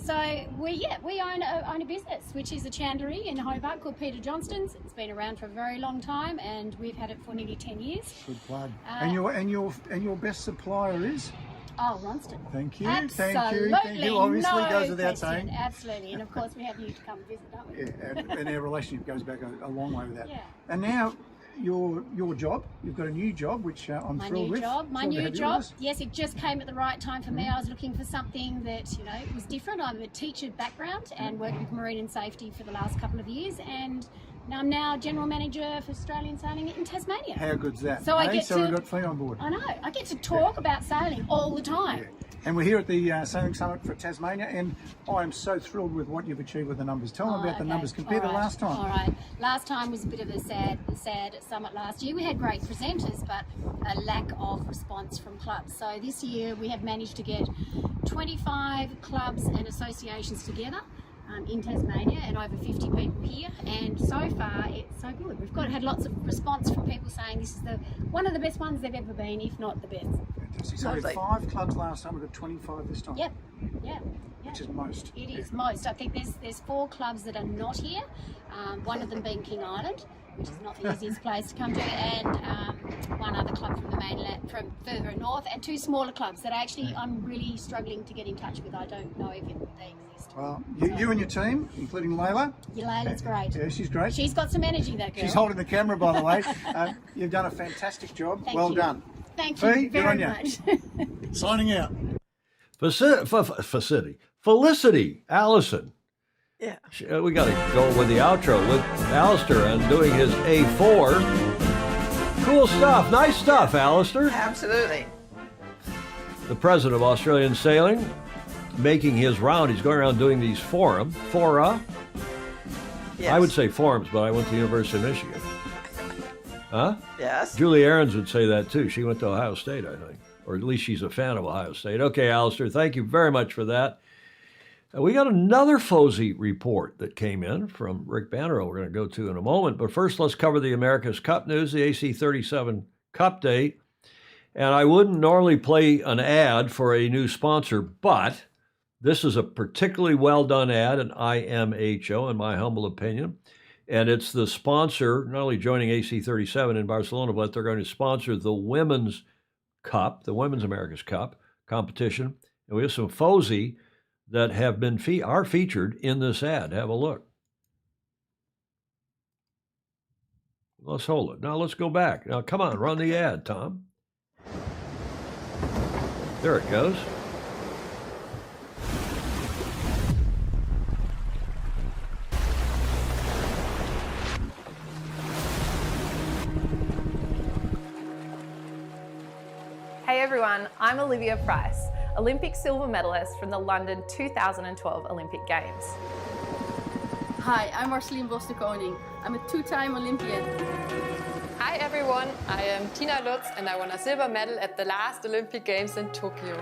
So we own a business which is a chandlery in Hobart called Peter Johnston's. It's been around for a very long time, and we've had it for nearly 10 years. Good plug. And your best supplier is? Oh, Ronston. Thank you. Absolutely. Thank you. Obviously goes without saying. Absolutely. And of course we have you to come visit, don't we? Yeah, and our relationship goes back a long way with that. Yeah. And now your job, you've got a new job, which I'm thrilled with. My new job. Yes, it just came at the right time for me. I was looking for something that, was different. I'm a teacher background and worked with marine and safety for the last couple of years, and I'm now General Manager for Australian Sailing in Tasmania. How good's that? So we've got Fee on board. I know. I get to talk about sailing all the time. Yeah. And we're here at the Sailing Summit for Tasmania, and I am so thrilled with what you've achieved with the numbers. Tell me about the numbers compared to last time. All right. Last time was a bit of a sad summit last year. We had great presenters, but a lack of response from clubs. So this year we have managed to get 25 clubs and associations together. in Tasmania and over 50 people here, and so far it's so good. We've had lots of response from people saying this is one of the best ones they've ever been, if not the best. Fantastic. So we had 5 clubs last time, we've got 25 this time. Yep. Which is most. It is most. I think there's 4 clubs that are not here, one of them being King Island, which is not the easiest place to come to, and one other club from the mainland, from further north, and 2 smaller clubs that actually I'm really struggling to get in touch with. I don't know if they exist. Well, you and your team, including Layla. Yeah, Layla's great. Yeah, she's great. She's got some energy, that girl. She's holding the camera, by the way. You've done a fantastic job. Thank well you. done. Thank you very good on much. Signing out. Felicity Allison. Yeah. We got to go with the outro with Alistair and doing his A4. Cool stuff. Nice stuff, Alistair. Absolutely. The president of Australian Sailing, making his round. He's going around doing these fora. Yes. I would say forums, but I went to the University of Michigan. Huh? Yes. Julie Ahrens would say that too. She went to Ohio State, I think. Or at least she's a fan of Ohio State. Okay, Alistair, thank you very much for that. We got another FOSI report that came in from Rick Bannerow we're going to go to in a moment. But first, let's cover the America's Cup news, the AC37 Cup date. And I wouldn't normally play an ad for a new sponsor, but this is a particularly well-done ad, an IMHO, in my humble opinion. And it's the sponsor, not only joining AC37 in Barcelona, but they're going to sponsor the Women's Cup, the Women's America's Cup competition. And we have some FOSI that have been are featured in this ad. Have a look. Let's hold it. Now let's go back. Now come on, run the ad, Tom. There it goes. Hey everyone, I'm Olivia Price, Olympic silver medalist from the London 2012 Olympic Games. Hi, I'm Marceline Bos-de-Koning. I'm a 2-time Olympian. Hi everyone, I am Tina Lutz and I won a silver medal at the last Olympic Games in Tokyo.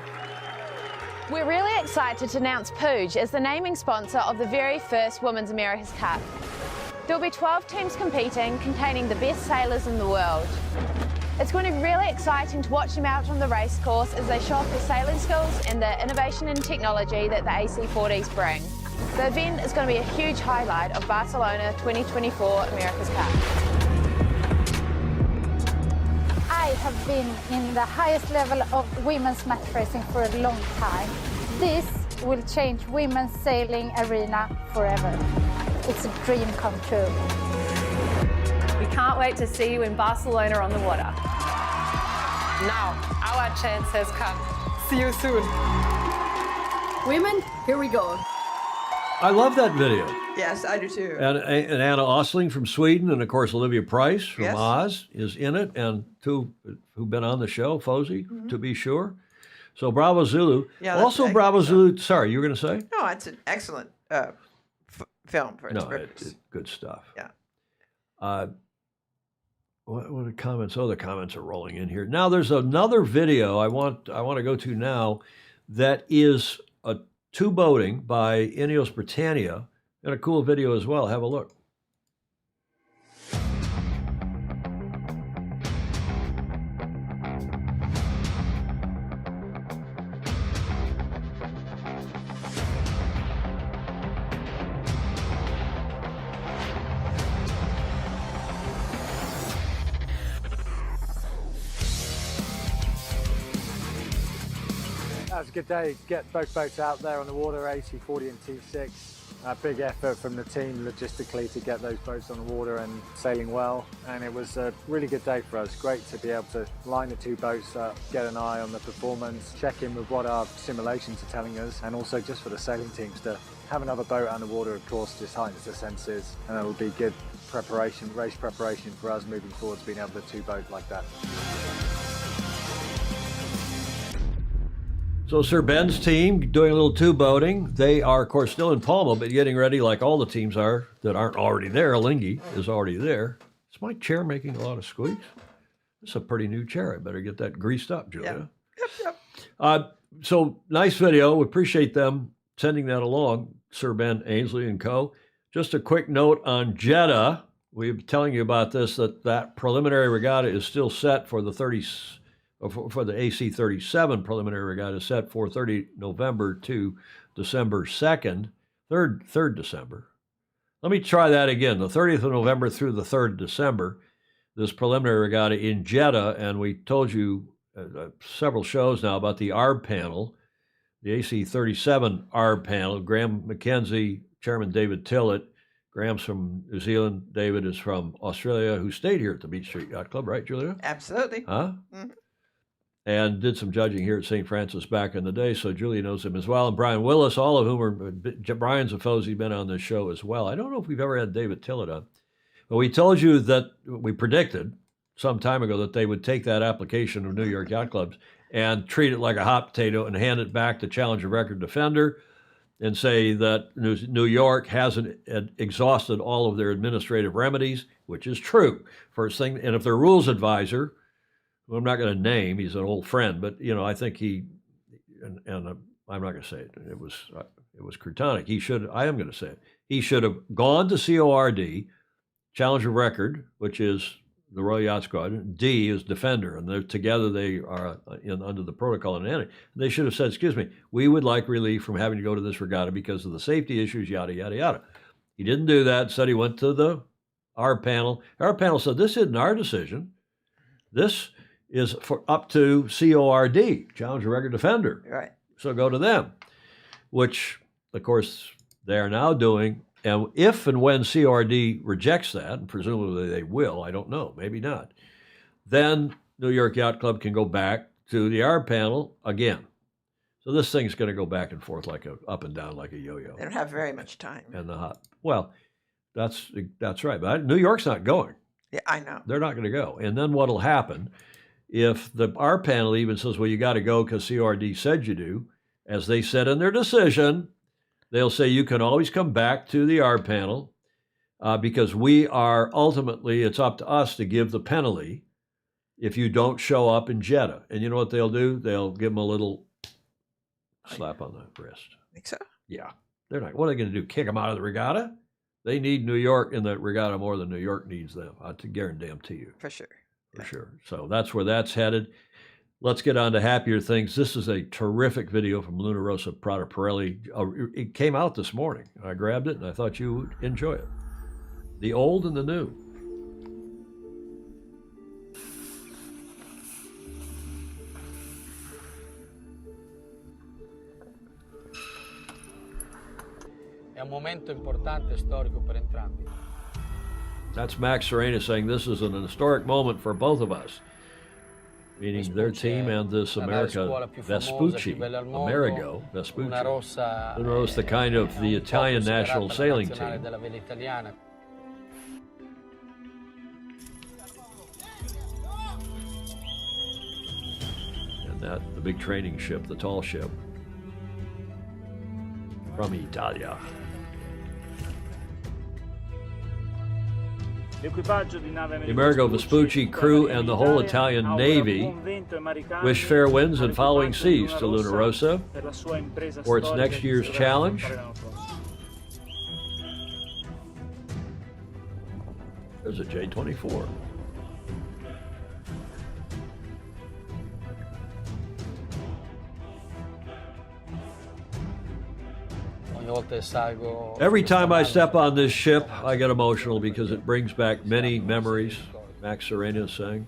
We're really excited to announce Pooge as the naming sponsor of the very first Women's America's Cup. There'll be 12 teams competing, containing the best sailors in the world. It's going to be really exciting to watch them out on the race course as they show off their sailing skills and the innovation and technology that the AC40s bring. The event is going to be a huge highlight of Barcelona 2024 America's Cup. I have been in the highest level of women's match racing for a long time. This will change women's sailing arena forever. It's a dream come true. We can't wait to see you in Barcelona on the water. Now, our chance has come. See you soon. Women, here we go. I love that video. Yes, I do too. And Anna Osling from Sweden, and of course Olivia Price from Yes. Oz is in it, and 2 who've been on the show, FOSI, to be sure. So Bravo Zulu. Yeah, that's Also excellent. Bravo Zulu. Sorry, you were going to say? No, it's an excellent film for its No, purpose. it's good stuff. Yeah. What are comments? Oh, the comments are rolling in here. Now there's another video I want to go to now that is a 2 boating by Ineos Britannia, and a cool video as well. Have a look. That was a good day. Get both boats out there on the water, AC40 and T6. A big effort from the team logistically to get those boats on the water and sailing well. And it was a really good day for us. Great to be able to line the 2 boats up, get an eye on the performance, check in with what our simulations are telling us, and also just for the sailing teams to have another boat on the water, of course, just heightens the senses. And it'll be good preparation, race preparation for us moving forwards, being able to 2 boat like that. So Sir Ben's team doing a little 2 boating. They are, of course, still in Palma, but getting ready like all the teams are that aren't already there. Lingy is already there. Is my chair making a lot of squeaks? This is a pretty new chair. I better get that greased up, Julia. Yep. So nice video. We appreciate them sending that along, Sir Ben Ainslie and co. Just a quick note on Jeddah. We've been telling you about this, that preliminary regatta is still set for the for the AC 37 preliminary regatta set for 30 November to December 2nd, 3rd December. Let me try that again. The 30th of November through the 3rd of December, this preliminary regatta in Jeddah, and we told you several shows now about the ARB panel, the AC 37 ARB panel. Graham McKenzie, Chairman David Tillett. Graham's from New Zealand. David is from Australia, who stayed here at the Beach Street Yacht Club, right, Julia? Absolutely. Huh? Mhm. And did some judging here at St. Francis back in the day, so Julia knows him as well. And Brian Willis, all of whom are, Brian's a foes, he's been on this show as well. I don't know if we've ever had David Tillett on. But we told you that, we predicted some time ago that they would take that application of New York Yacht Clubs and treat it like a hot potato and hand it back to Challenger Record Defender and say that New York hasn't exhausted all of their administrative remedies, which is true. First thing, and if their rules advisor, who I'm not going to name, he's an old friend, but I think he, and I'm not going to say it. It was Crutonic. He should. I am going to say it. He should have gone to CORD, Challenger Record, which is the Royal Yacht Squadron. D is Defender, and they're together. They are under the protocol and ANA. They should have said, "Excuse me, we would like relief from having to go to this regatta because of the safety issues." Yada yada yada. He didn't do that. Said he went to the ARB panel. Our panel said, "This isn't our decision. This is for up to CORD, Challenger Record Defender. Right. So go to them," which, of course, they are now doing. And if and when CORD rejects that, and presumably they will, I don't know, maybe not, then New York Yacht Club can go back to the ARB panel again. So this thing's going to go back and forth up and down like a yo-yo. They don't have very much time. And well, that's right. But New York's not going. Yeah, I know. They're not going to go. And then what'll happen if our panel even says, "Well, you got to go because CORD said you do," as they said in their decision, they'll say you can always come back to the ARB panel because we are ultimately, it's up to us to give the penalty if you don't show up in Jeddah. And you know what they'll do? They'll give them a little slap on the wrist. Think so? Yeah. They're not. What are they going to do? Kick them out of the regatta? They need New York in the regatta more than New York needs them. I guarantee you. For sure. For sure. So that's where that's headed. Let's get on to happier things. This is a terrific video from Luna Rossa Prada Pirelli. It came out this morning. I grabbed it and I thought you would enjoy it. The old and the new. È un momento importante storico per entrambi. That's Max Serena saying this is an historic moment for both of us. Meaning their team and this America Vespucci, Amerigo Vespucci. Luna Rossa, the kind of the Italian national sailing team. And the big training ship, the tall ship from Italia. The Amerigo Vespucci crew and the whole Italian Navy wish fair winds and following seas to Luna Rossa for its next year's challenge. There's a J-24. Every time I step on this ship, I get emotional because it brings back many memories, Max Serena is saying.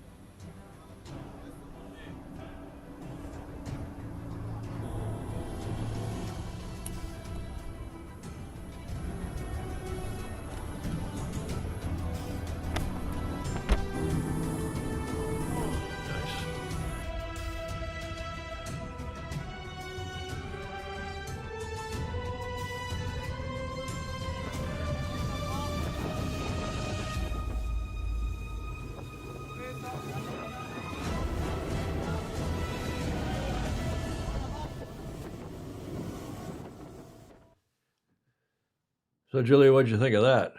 So, Julia, what'd you think of that?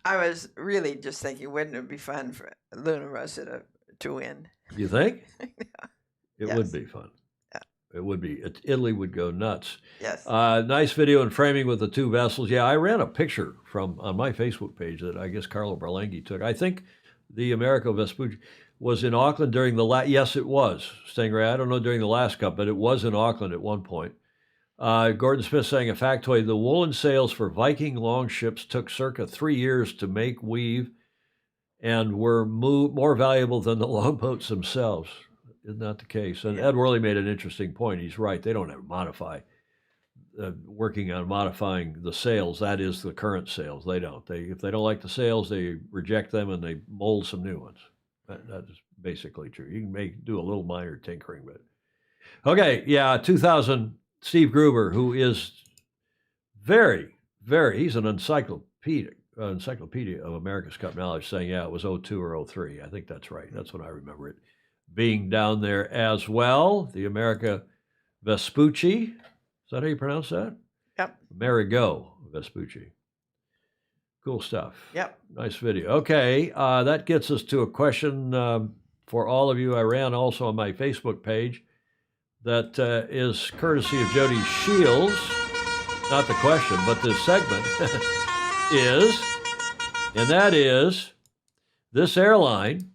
I was really just thinking, wouldn't it be fun for Luna Rossa to win? You think? Yeah. It Yes. would be fun. Yeah. It would be. Italy would go nuts. Yes. Nice video and framing with the two vessels. Yeah, I ran a picture on my Facebook page that I guess Carlo Berlenghi took. I think the Americo Vespucci was in Auckland during the yes, it was, Stingray. I don't know during the last cup, but it was in Auckland at one point. Gordon Smith saying a factoid, the woolen sails for Viking longships took circa 3 years to make, weave, and were more valuable than the longboats themselves. Isn't that the case? And Ed Worley made an interesting point. He's right. They don't have working on modifying the sails. That is the current sails. They don't. If they don't like the sails, they reject them and they mold some new ones. That is basically true. You can do a little minor tinkering, but okay, yeah. 2000, Steve Gruber, who is very, very. He's an encyclopedia of America's Cup knowledge, saying it was 02 or 03. I think that's right. That's when I remember it being down there as well. The America Vespucci. Is that how you pronounce that? Yep. Amerigo Vespucci. Cool stuff. Yep. Nice video. Okay, that gets us to a question for all of you. I ran also on my Facebook page that is courtesy of Jody Shields. Not the question, but the segment is, and that is, this airline,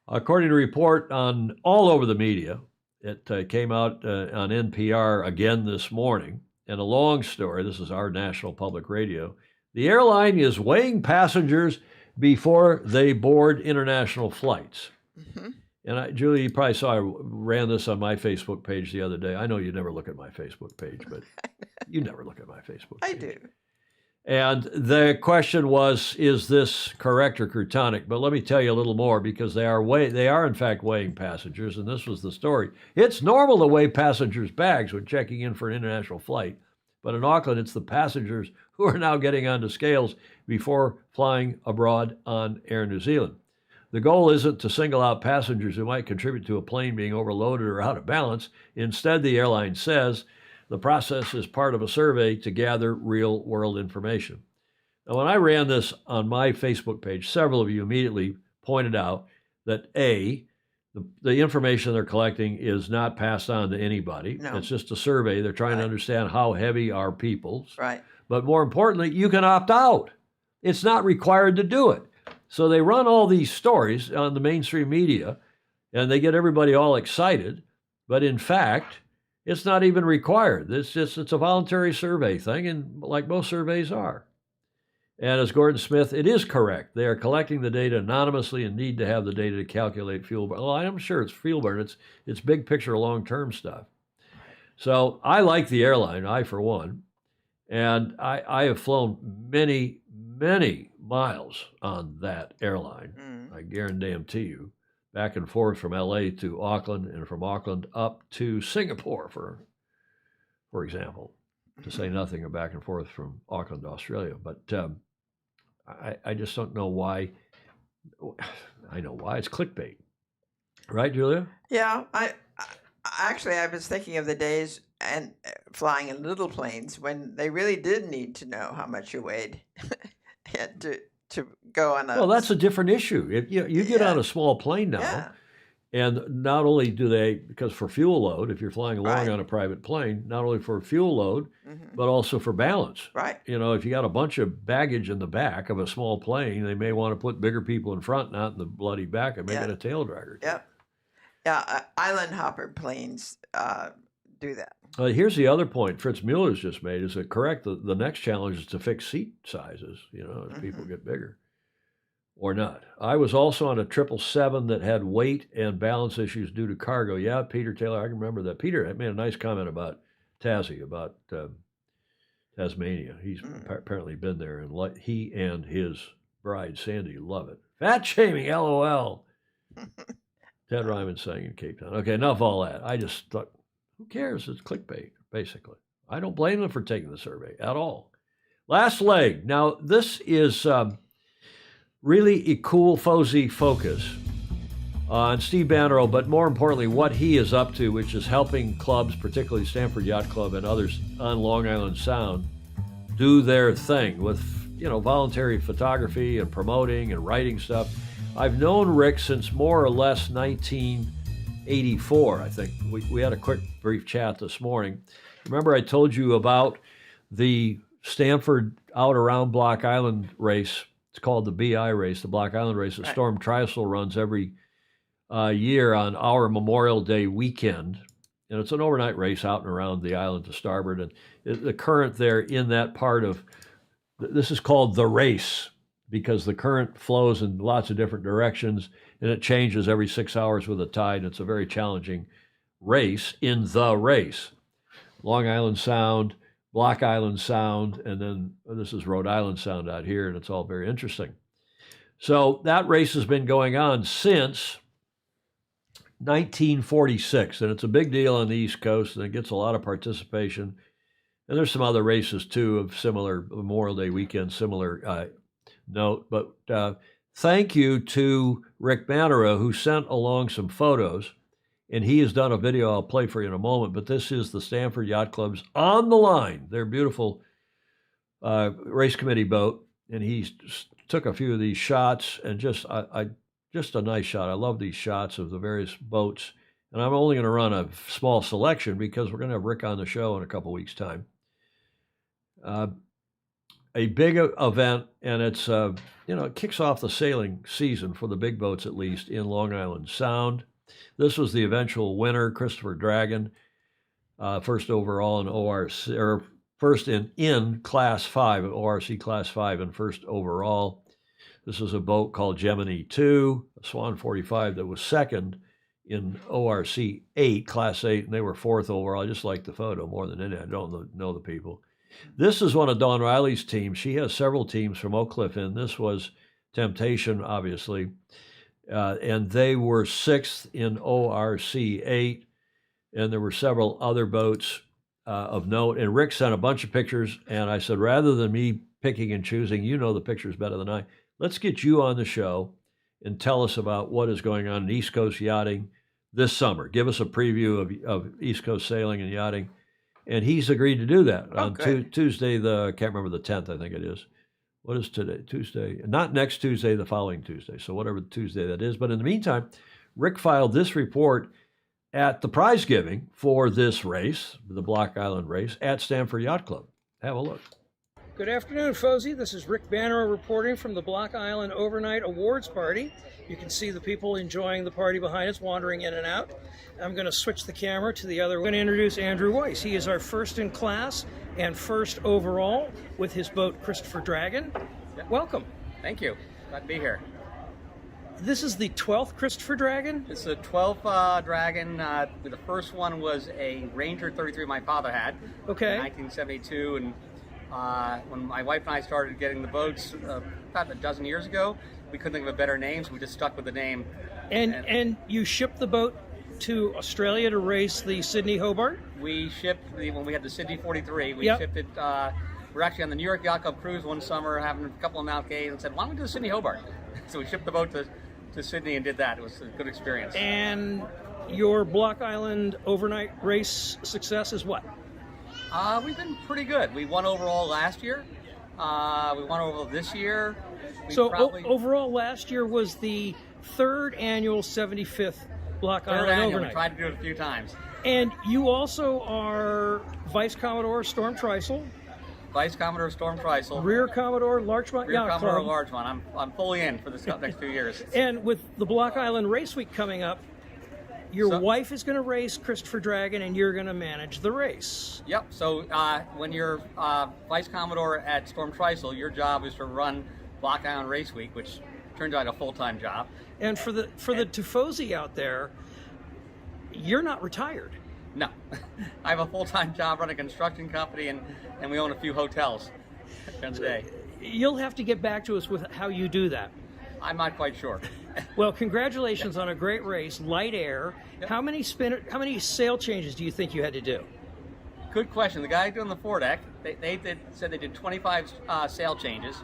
according to a report on all over the media, it came out on NPR again this morning, and a long story. This is our national public radio. The airline is weighing passengers before they board international flights. Mm-hmm. And Julie, you probably saw I ran this on my Facebook page the other day. I know you never look at my Facebook page, but you never look at my Facebook page. I do. And the question was, is this correct or crotonic? But let me tell you a little more, because they are in fact weighing passengers, and this was the story. It's normal to weigh passengers' bags when checking in for an international flight, but in Auckland, it's the passengers who are now getting onto scales before flying abroad on Air New Zealand. The goal isn't to single out passengers who might contribute to a plane being overloaded or out of balance. Instead, the airline says the process is part of a survey to gather real-world information. Now, when I ran this on my Facebook page, several of you immediately pointed out that A, the information they're collecting is not passed on to anybody. No. It's just a survey. They're trying to understand how heavy are people's. Right. But more importantly, you can opt out. It's not required to do it. So they run all these stories on the mainstream media, and they get everybody all excited. But in fact, it's not even required. It's a voluntary survey thing, and like most surveys are. And as Gordon Smith, it is correct. They are collecting the data anonymously and need to have the data to calculate fuel burn. Well, I'm sure it's fuel burn. It's big picture, long-term stuff. So I like the airline, I for one. And I have flown many, many miles on that airline. I guarantee you, back and forth from LA to Auckland, and from Auckland up to Singapore, for example, to say nothing of back and forth from Auckland to Australia. But I just don't know why. I know why. It's clickbait. Right, Julia? Yeah. I was thinking of the days and flying in little planes when they really did need to know how much you weighed and to go on a... Well, that's a different issue. You get on a small plane now, and not only do they, because for fuel load, if you're flying along on a private plane, not only for fuel load, but also for balance. Right. You know, if you got a bunch of baggage in the back of a small plane, they may want to put bigger people in front, not in the bloody back, and make it a tail dragger. Yep. Yeah, island hopper planes do that. Here's the other point Fritz Mueller's just made. Is it correct? The next challenge is to fix seat sizes, as people get bigger. Or not. I was also on a 777 that had weight and balance issues due to cargo. Yeah, Peter Taylor, I can remember that. Peter made a nice comment about Tassie, about Tasmania. He's apparently been there, and he and his bride, Sandy, love it. Fat shaming, LOL. Ted Ryman saying in Cape Town. Okay, enough of all that. I just thought, who cares? It's clickbait, basically. I don't blame them for taking the survey at all. Last leg. Now, this is really a cool Fozy focus on Steve Bannerow, but more importantly, what he is up to, which is helping clubs, particularly Stanford Yacht Club and others on Long Island Sound, do their thing with, voluntary photography and promoting and writing stuff. I've known Rick since more or less 19 84, I think. We had a quick, brief chat this morning. Remember I told you about the Stanford out around Block Island race. It's called the BI race, the Block Island race that Storm Trisul runs every year on our Memorial Day weekend. And it's an overnight race out and around the island to starboard. And the current there in that part of, this is called the race because the current flows in lots of different directions and it changes every 6 hours with the tide. It's a very challenging race in the race. Long Island Sound, Block Island Sound, and then this is Rhode Island Sound out here, and it's all very interesting. So that race has been going on since 1946, and it's a big deal on the East Coast, and it gets a lot of participation. And there's some other races, too, of similar Memorial Day weekend, similar note. But thank you to Rick Banera, who sent along some photos, and he has done a video I'll play for you in a moment. But this is the Stanford Yacht Club's On the Line, their beautiful race committee boat, and he took a few of these shots, and just a nice shot. I love these shots of the various boats. And I'm only going to run a small selection because we're going to have Rick on the show in a couple weeks' time. A big event, and it's, it kicks off the sailing season for the big boats, at least, in Long Island Sound. This was the eventual winner, Christopher Dragon, first overall in ORC, or first in Class 5, ORC Class 5, and first overall. This is a boat called Gemini 2, a Swan 45 that was second in ORC 8, Class 8, and they were fourth overall. I just like the photo more than any. I don't know the people. This is one of Dawn Riley's teams. She has several teams from Oak Cliff in. This was Temptation, obviously, and they were sixth in ORC 8, and there were several other boats of note. And Rick sent a bunch of pictures, and I said, rather than me picking and choosing, you know the pictures better than I. Let's get you on the show and tell us about what is going on in East Coast yachting this summer. Give us a preview of East Coast sailing and yachting. And he's agreed to do that on Tuesday, I can't remember the 10th, I think it is. What is today? Tuesday. Not next Tuesday, the following Tuesday. So whatever Tuesday that is. But in the meantime, Rick filed this report at the prize giving for this race, the Block Island race, at Stanford Yacht Club. Have a look. Good afternoon, Fozy. This is Rick Banner reporting from the Block Island Overnight Awards Party. You can see the people enjoying the party behind us, wandering in and out. I'm going to switch the camera to the other. We're going to introduce Andrew Weiss. He is our first in class and first overall with his boat, Christopher Dragon. Yep. Welcome. Thank you. Glad to be here. This is the 12th Christopher Dragon? It's the 12th Dragon. The first one was a Ranger 33 my father had. Okay. In 1972, and when my wife and I started getting the boats about a dozen years ago, we couldn't think of a better name, so we just stuck with the name. And you shipped the boat to Australia to race the Sydney Hobart? We shipped, when we had the Sydney 43, we Yep. shipped it, we were actually on the New York Yacht Club cruise one summer, having a couple of Mount Gays, and said, why don't we do the Sydney Hobart? So we shipped the boat to Sydney and did that. It was a good experience. And your Block Island overnight race success is what? We've been pretty good. We won overall last year. We won overall this year. Overall last year was the third annual 75th Block Island overnight. We tried to do it a few times. And you also are Vice Commodore Storm Trisul. Vice Commodore Storm Trisul. Rear Commodore Larchmont Yacht Club. Rear Commodore Larchmont. I'm fully in for the next few years. And with the Block Island Race Week coming up, your wife is going to race Christopher Dragon, and you're going to manage the race. Yep. So when you're Vice Commodore at Storm Trisul, your job is to run Block Island Race Week, which turns out a full-time job. And for the Tifosi out there, you're not retired. No. I have a full-time job running a construction company, and we own a few hotels during the day. You'll have to get back to us with how you do that. I'm not quite sure. Well, congratulations on a great race, light air. Yep. How many sail changes do you think you had to do? Good question. The guy doing the foredeck, they said they did 25 sail changes,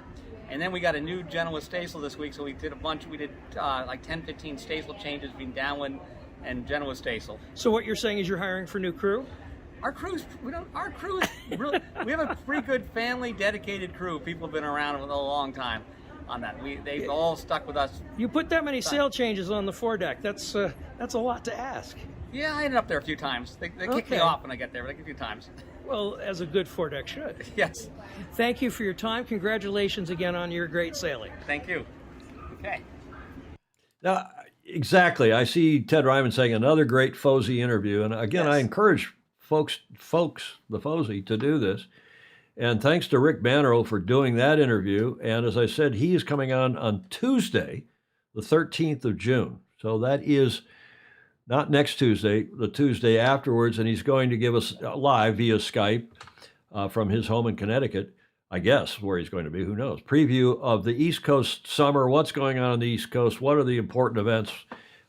and then we got a new Genoa staysail this week, so we did a bunch. We did like 10, 15 staysail changes between downwind and Genoa staysail. So what you're saying is you're hiring for new crew? Our crew is really, we have a pretty good family dedicated crew. People have been around with a long time. on that. They've all stuck with us. You put that many sail changes on the foredeck. That's a lot to ask. Yeah, I ended up there a few times. They kick me off when I get there, like a few times. Well, as a good foredeck should. Yes. Thank you for your time. Congratulations again on your great sailing. Thank you. Okay. Now, exactly. I see Ted Ryman saying another great Fosey interview. And again, I encourage folks, the Fosey, to do this. And thanks to Rick Bannerow for doing that interview. And as I said, he is coming on Tuesday, the 13th of June. So that is not next Tuesday, the Tuesday afterwards. And he's going to give us live via Skype from his home in Connecticut, I guess, where he's going to be, who knows. Preview of the East Coast summer, what's going on the East Coast, what are the important events,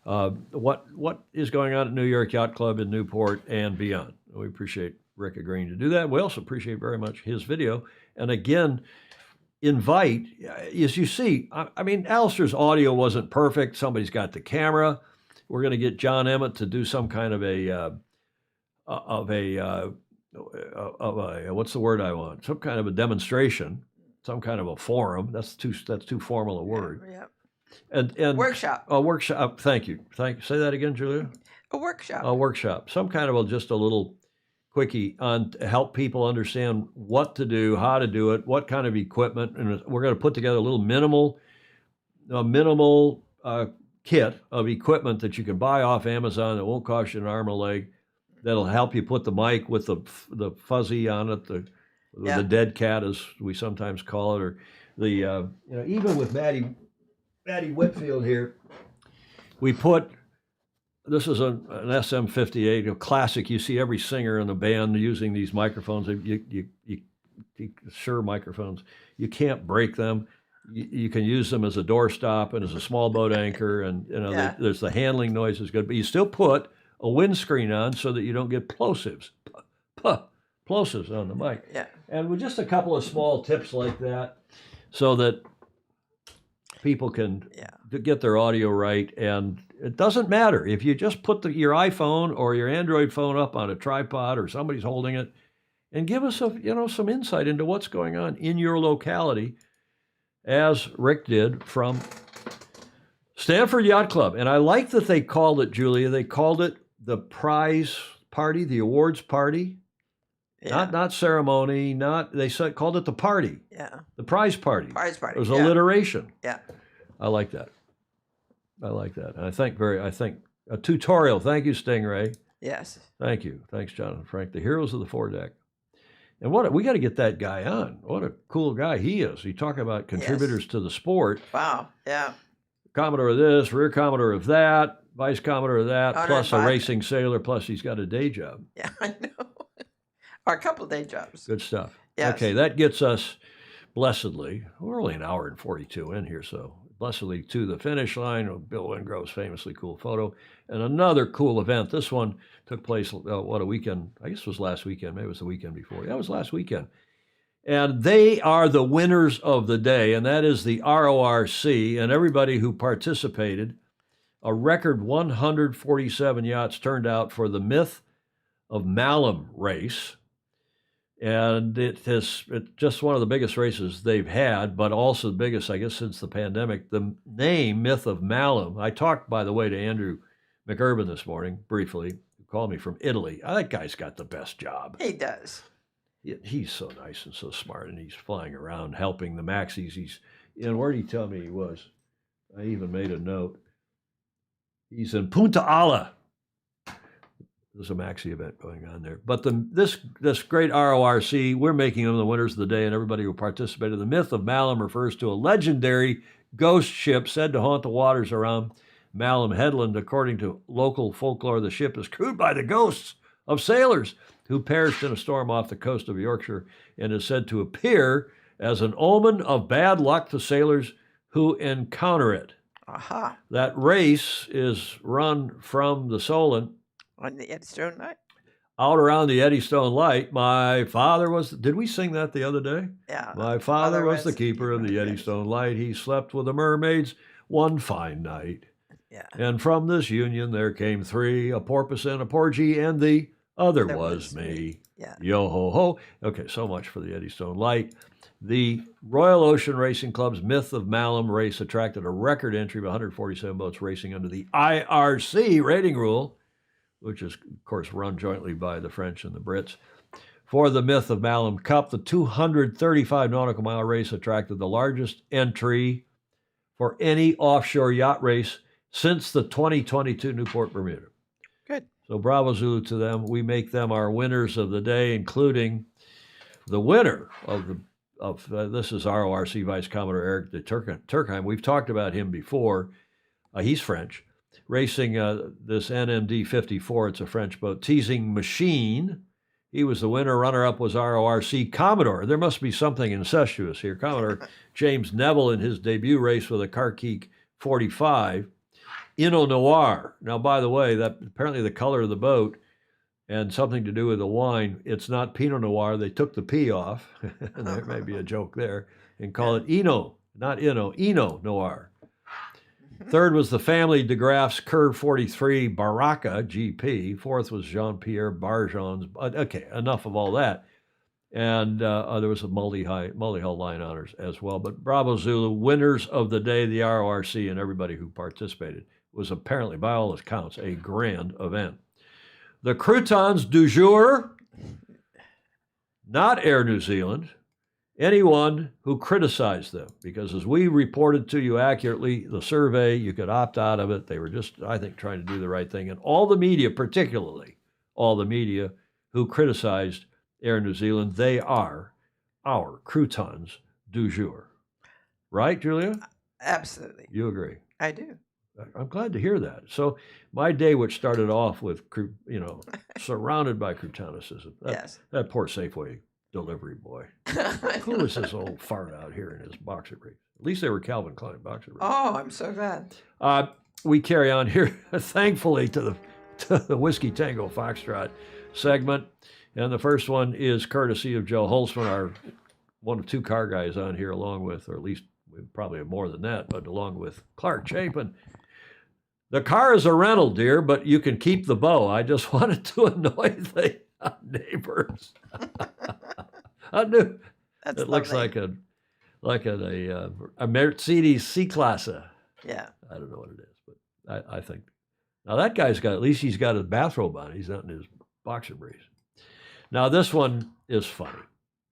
what is going on at New York Yacht Club in Newport and beyond. We appreciate Rick agreeing to do that. We also appreciate very much his video. And again, invite, as you see, I mean, Alistair's audio wasn't perfect. Somebody's got the camera. We're going to get John Emmett to do some kind of a what's the word I want? Some kind of a demonstration, some kind of a forum. That's too formal a word. Yeah. And workshop. A workshop. Thank you. Say that again, Julia. A workshop. A workshop. Some kind of just a little quickie on to help people understand what to do, how to do it, what kind of equipment, and we're going to put together a little minimal kit of equipment that you can buy off Amazon that won't cost you an arm and a leg. That'll help you put the mic with the fuzzy on it, the dead cat, as we sometimes call it, or the even with Maddie Whitfield here, we put. This is an SM58, a classic. You see every singer in the band using these microphones. Sure microphones. You can't break them. You can use them as a doorstop and as a small boat anchor, and there's the handling noise is good, but you still put a windscreen on so that you don't get plosives on the mic. Yeah. And with just a couple of small tips like that, so that people can get their audio right. And it doesn't matter if you just put your iPhone or your Android phone up on a tripod or somebody's holding it, and give us some insight into what's going on in your locality, as Rick did from Stanford Yacht Club. And I like that they called it, Julia, they called it the prize party, the awards party. Yeah. Not ceremony, called it the party. Yeah. The prize party. Prize party. It was alliteration. Yeah. I like that. And I think a tutorial. Thank you, Stingray. Yes. Thank you. Thanks, Jonathan Frank. The heroes of the foredeck. And we got to get that guy on. What a cool guy he is. You talk about contributors to the sport. Wow. Yeah. Commodore of this, rear Commodore of that, Vice Commodore of that, plus a racing sailor, plus he's got a day job. Yeah, I know. Or a couple of day jobs. Good stuff. Yes. Okay, that gets us blessedly, we're only an hour and 42 in here, so blessedly to the finish line of Bill Wingrove's famously cool photo. And another cool event. This one took place, a weekend, I guess it was last weekend, maybe it was the weekend before. Yeah, it was last weekend. And they are the winners of the day, and that is the RORC, and everybody who participated. A record 147 yachts turned out for the Myth of Malum race. And it's just one of the biggest races they've had, but also the biggest, I guess, since the pandemic. The name Myth of Malum, I talked, by the way, to Andrew McIrvin this morning, briefly, who called me from Italy. That guy's got the best job. He does. He's so nice and so smart, and he's flying around helping the Maxis. Where did he tell me he was? I even made a note. He's in Punta Ala. There's a Maxi event going on there. But this great RORC, we're making them the winners of the day, and everybody who participated. The Myth of Malum refers to a legendary ghost ship said to haunt the waters around Malum Headland. According to local folklore, the ship is crewed by the ghosts of sailors who perished in a storm off the coast of Yorkshire, and is said to appear as an omen of bad luck to sailors who encounter it. Aha. That race is run from the Solent on the Eddystone Light? Out around the Eddystone Light. My father was, did we sing that the other day? Yeah. My father was the keeper of the Eddystone Light. He slept with the mermaids one fine night. Yeah. And from this union there came three, a porpoise and a porgy, and the There was me. Yeah. Yo ho ho. Okay, so much for the Eddystone Light. The Royal Ocean Racing Club's Myth of Malum race attracted a record entry of 147 boats racing under the IRC rating rule, which is, of course, run jointly by the French and the Brits. For the Myth of Malum Cup, the 235 nautical mile race attracted the largest entry for any offshore yacht race since the 2022 Newport Bermuda. Good. So bravo Zulu to them. We make them our winners of the day, including the winner of this is RORC Vice Commodore Eric de Turkheim. We've talked about him before. He's French, racing this NMD 54. It's a French boat. Teasing Machine. He was the winner. Runner-up was RORC Commodore. There must be something incestuous here. Commodore James Neville in his debut race with a Carkeek 45. Inno Noir. Now, by the way, that apparently the color of the boat and something to do with the wine, it's not Pinot Noir. They took the P off. There may be a joke there. And call it Eno, not Inno Noir. Third was the family de Graaf's Curve 43 Baraka GP. Fourth was Jean-Pierre Barjon's. Okay, enough of all that. And there was a multi-hull line honors as well. But Bravo Zulu, winners of the day, the RORC, and everybody who participated. It was apparently, by all accounts, a grand event. The croutons du jour, not Air New Zealand, anyone who criticized them, because as we reported to you accurately, the survey, you could opt out of it. They were just, I think, trying to do the right thing. And all the media, particularly all the media who criticized Air New Zealand, they are our croutons du jour. Right, Julia? Absolutely. You agree? I do. I'm glad to hear that. So my day, which started off with, surrounded by croutonicism, that poor Safeway delivery boy. Who was this old fart out here in his boxer briefs? At least they were Calvin Klein boxer briefs. Oh, I'm so glad. We carry on here, thankfully, to the Whiskey Tango Foxtrot segment. And the first one is courtesy of Joe Holtzman, our one of two car guys on here, along with, or at least we probably have more than that, but along with Clark Chapin. The car is a rental, dear, but you can keep the bow. I just wanted to annoy the neighbors. It looks like a Mercedes C-Class. Yeah. I don't know what it is, but I think. Now that guy's got, at least he's got his bathrobe on. He's not in his boxer briefs. Now this one is funny.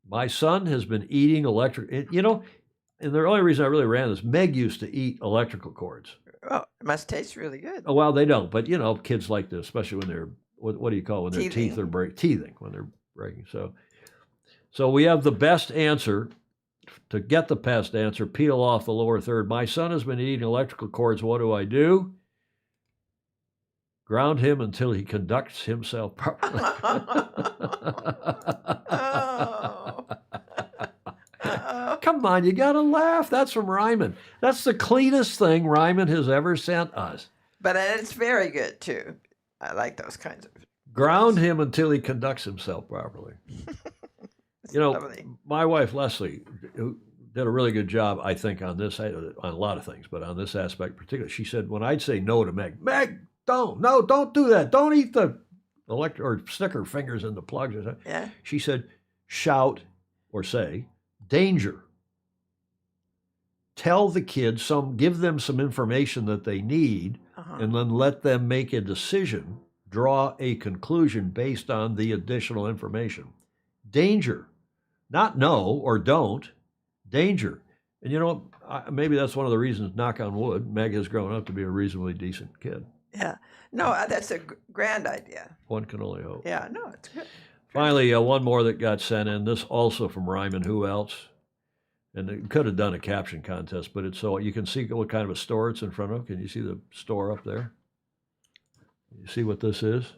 My son has been eating electric, and the only reason I really ran this, Meg used to eat electrical cords. Oh, it must taste really good. Oh, well, they don't, but kids like this, especially when they're, what do you call it, when their teeth are teething, when they're breaking. So we have the best answer. To get the best answer, peel off the lower third. My son has been eating electrical cords. What do? Ground him until he conducts himself properly. Come on, you got to laugh. That's from Ryman. That's the cleanest thing Ryman has ever sent us. But it's very good, too. I like those kinds of. Ground him until he conducts himself properly. Lovely. My wife, Leslie, who did a really good job, I think, on this, on a lot of things, but on this aspect particularly, she said, when I'd say no to Meg, don't do that. Don't eat the or stick her fingers in the plugs. Yeah. She said, shout or say, danger. Tell the kids give them some information that they need, and then let them make a decision, draw a conclusion based on the additional information. Danger. Not no or don't. Danger. And maybe that's one of the reasons, knock on wood, Meg has grown up to be a reasonably decent kid. Yeah. No, that's a grand idea. One can only hope. Yeah, no, it's good. Finally, one more that got sent in. This also from Ryman. Who else? And it could have done a caption contest, but it's so you can see what kind of a store it's in front of. Can you see the store up there? You see what this is?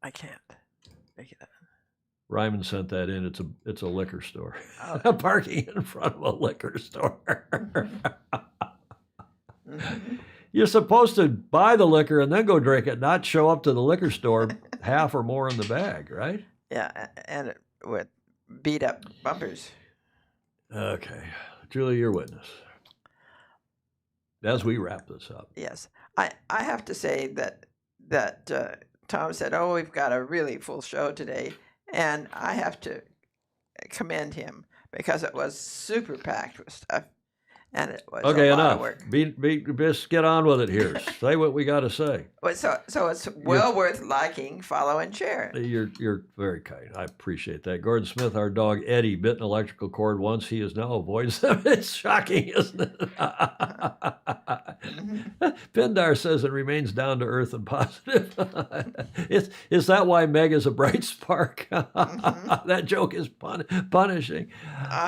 I can't make it out. Ryman sent that in. It's a liquor store. Oh. Parking in front of a liquor store. Mm-hmm. You're supposed to buy the liquor and then go drink it, not show up to the liquor store half or more in the bag, right? Yeah, and with beat up bumpers. Okay. Julie, your witness. As we wrap this up. Yes. I have to say that Tom said, "Oh, we've got a really full show today," and I have to commend him because it was super packed with stuff, and it was Okay, a lot enough. of work. Just get on with it here. Say what we got to say. So it's well worth liking, follow, and share. You're very kind. I appreciate that. Gordon Smith, our dog Eddie, bit an electrical cord once. He is now avoids them. It's shocking, isn't it? Pindar says it remains down to earth and positive. Is that why Meg is a bright spark? That joke is punishing.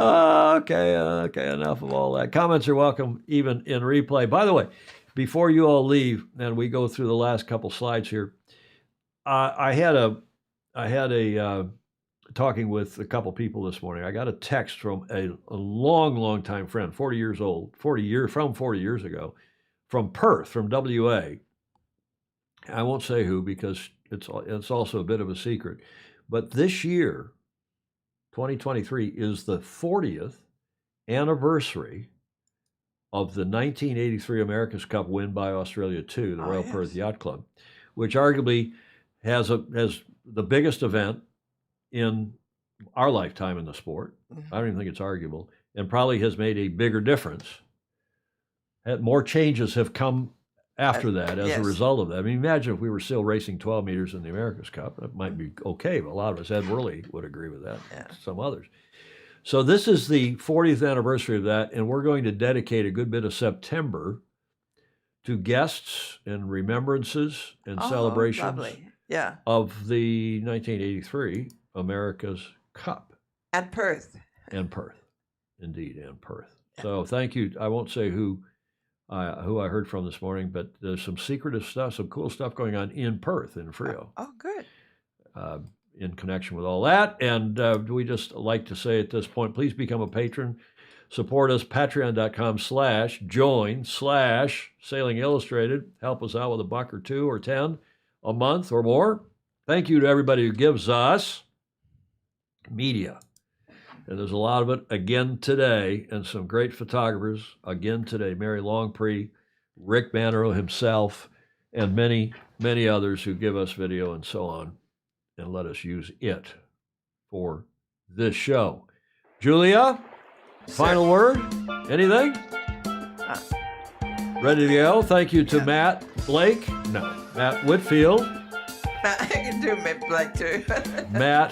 Okay, enough of all that. Comments are welcome even in replay. By the way, before you all leave and we go through the last couple slides here, I had a talking with a couple people this morning. I got a text from a long time friend, 40 years old, 40 years ago, from Perth, from WA. I won't say who because it's also a bit of a secret. But this year, 2023, is the 40th anniversary of the 1983 America's Cup win by Australia 2, the Royal Perth Yacht Club, which arguably has the biggest event in our lifetime in the sport. I don't even think it's arguable, and probably has made a bigger difference. And more changes have come after that as a result of that. I mean, imagine if we were still racing 12 meters in the America's Cup. It might be okay, but a lot of us, Ed Worley would agree with that, some others. So this is the 40th anniversary of that, and we're going to dedicate a good bit of September to guests and remembrances and celebrations of the 1983 America's Cup. And Perth. And Perth, indeed, and Perth. So thank you. I won't say who I heard from this morning, but there's some secretive stuff, some cool stuff going on in Perth, in Frio. Oh, good. In connection with all that. And we just like to say at this point, please become a patron. Support us, patreon.com/join/Sailing Illustrated. Help us out with $1 or $2 or $10 a month or more. Thank you to everybody who gives us media. And there's a lot of it again today, and some great photographers again today. Mary Longpree, Rick Bannerow himself, and many, many others who give us video and so on, and let us use it for this show. Julia, final word? Anything? Ready to go? Thank you to Matt Blake. No, Matt Whitfield. I can do Matt Blake too. Matt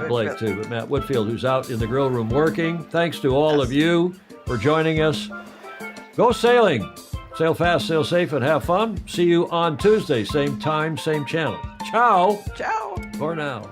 Blake too, but Matt Whitfield, who's out in the grill room working. Thanks to all of you for joining us. Go sailing. Sail fast, sail safe, and have fun. See you on Tuesday, same time, same channel. Ciao. Ciao. For now.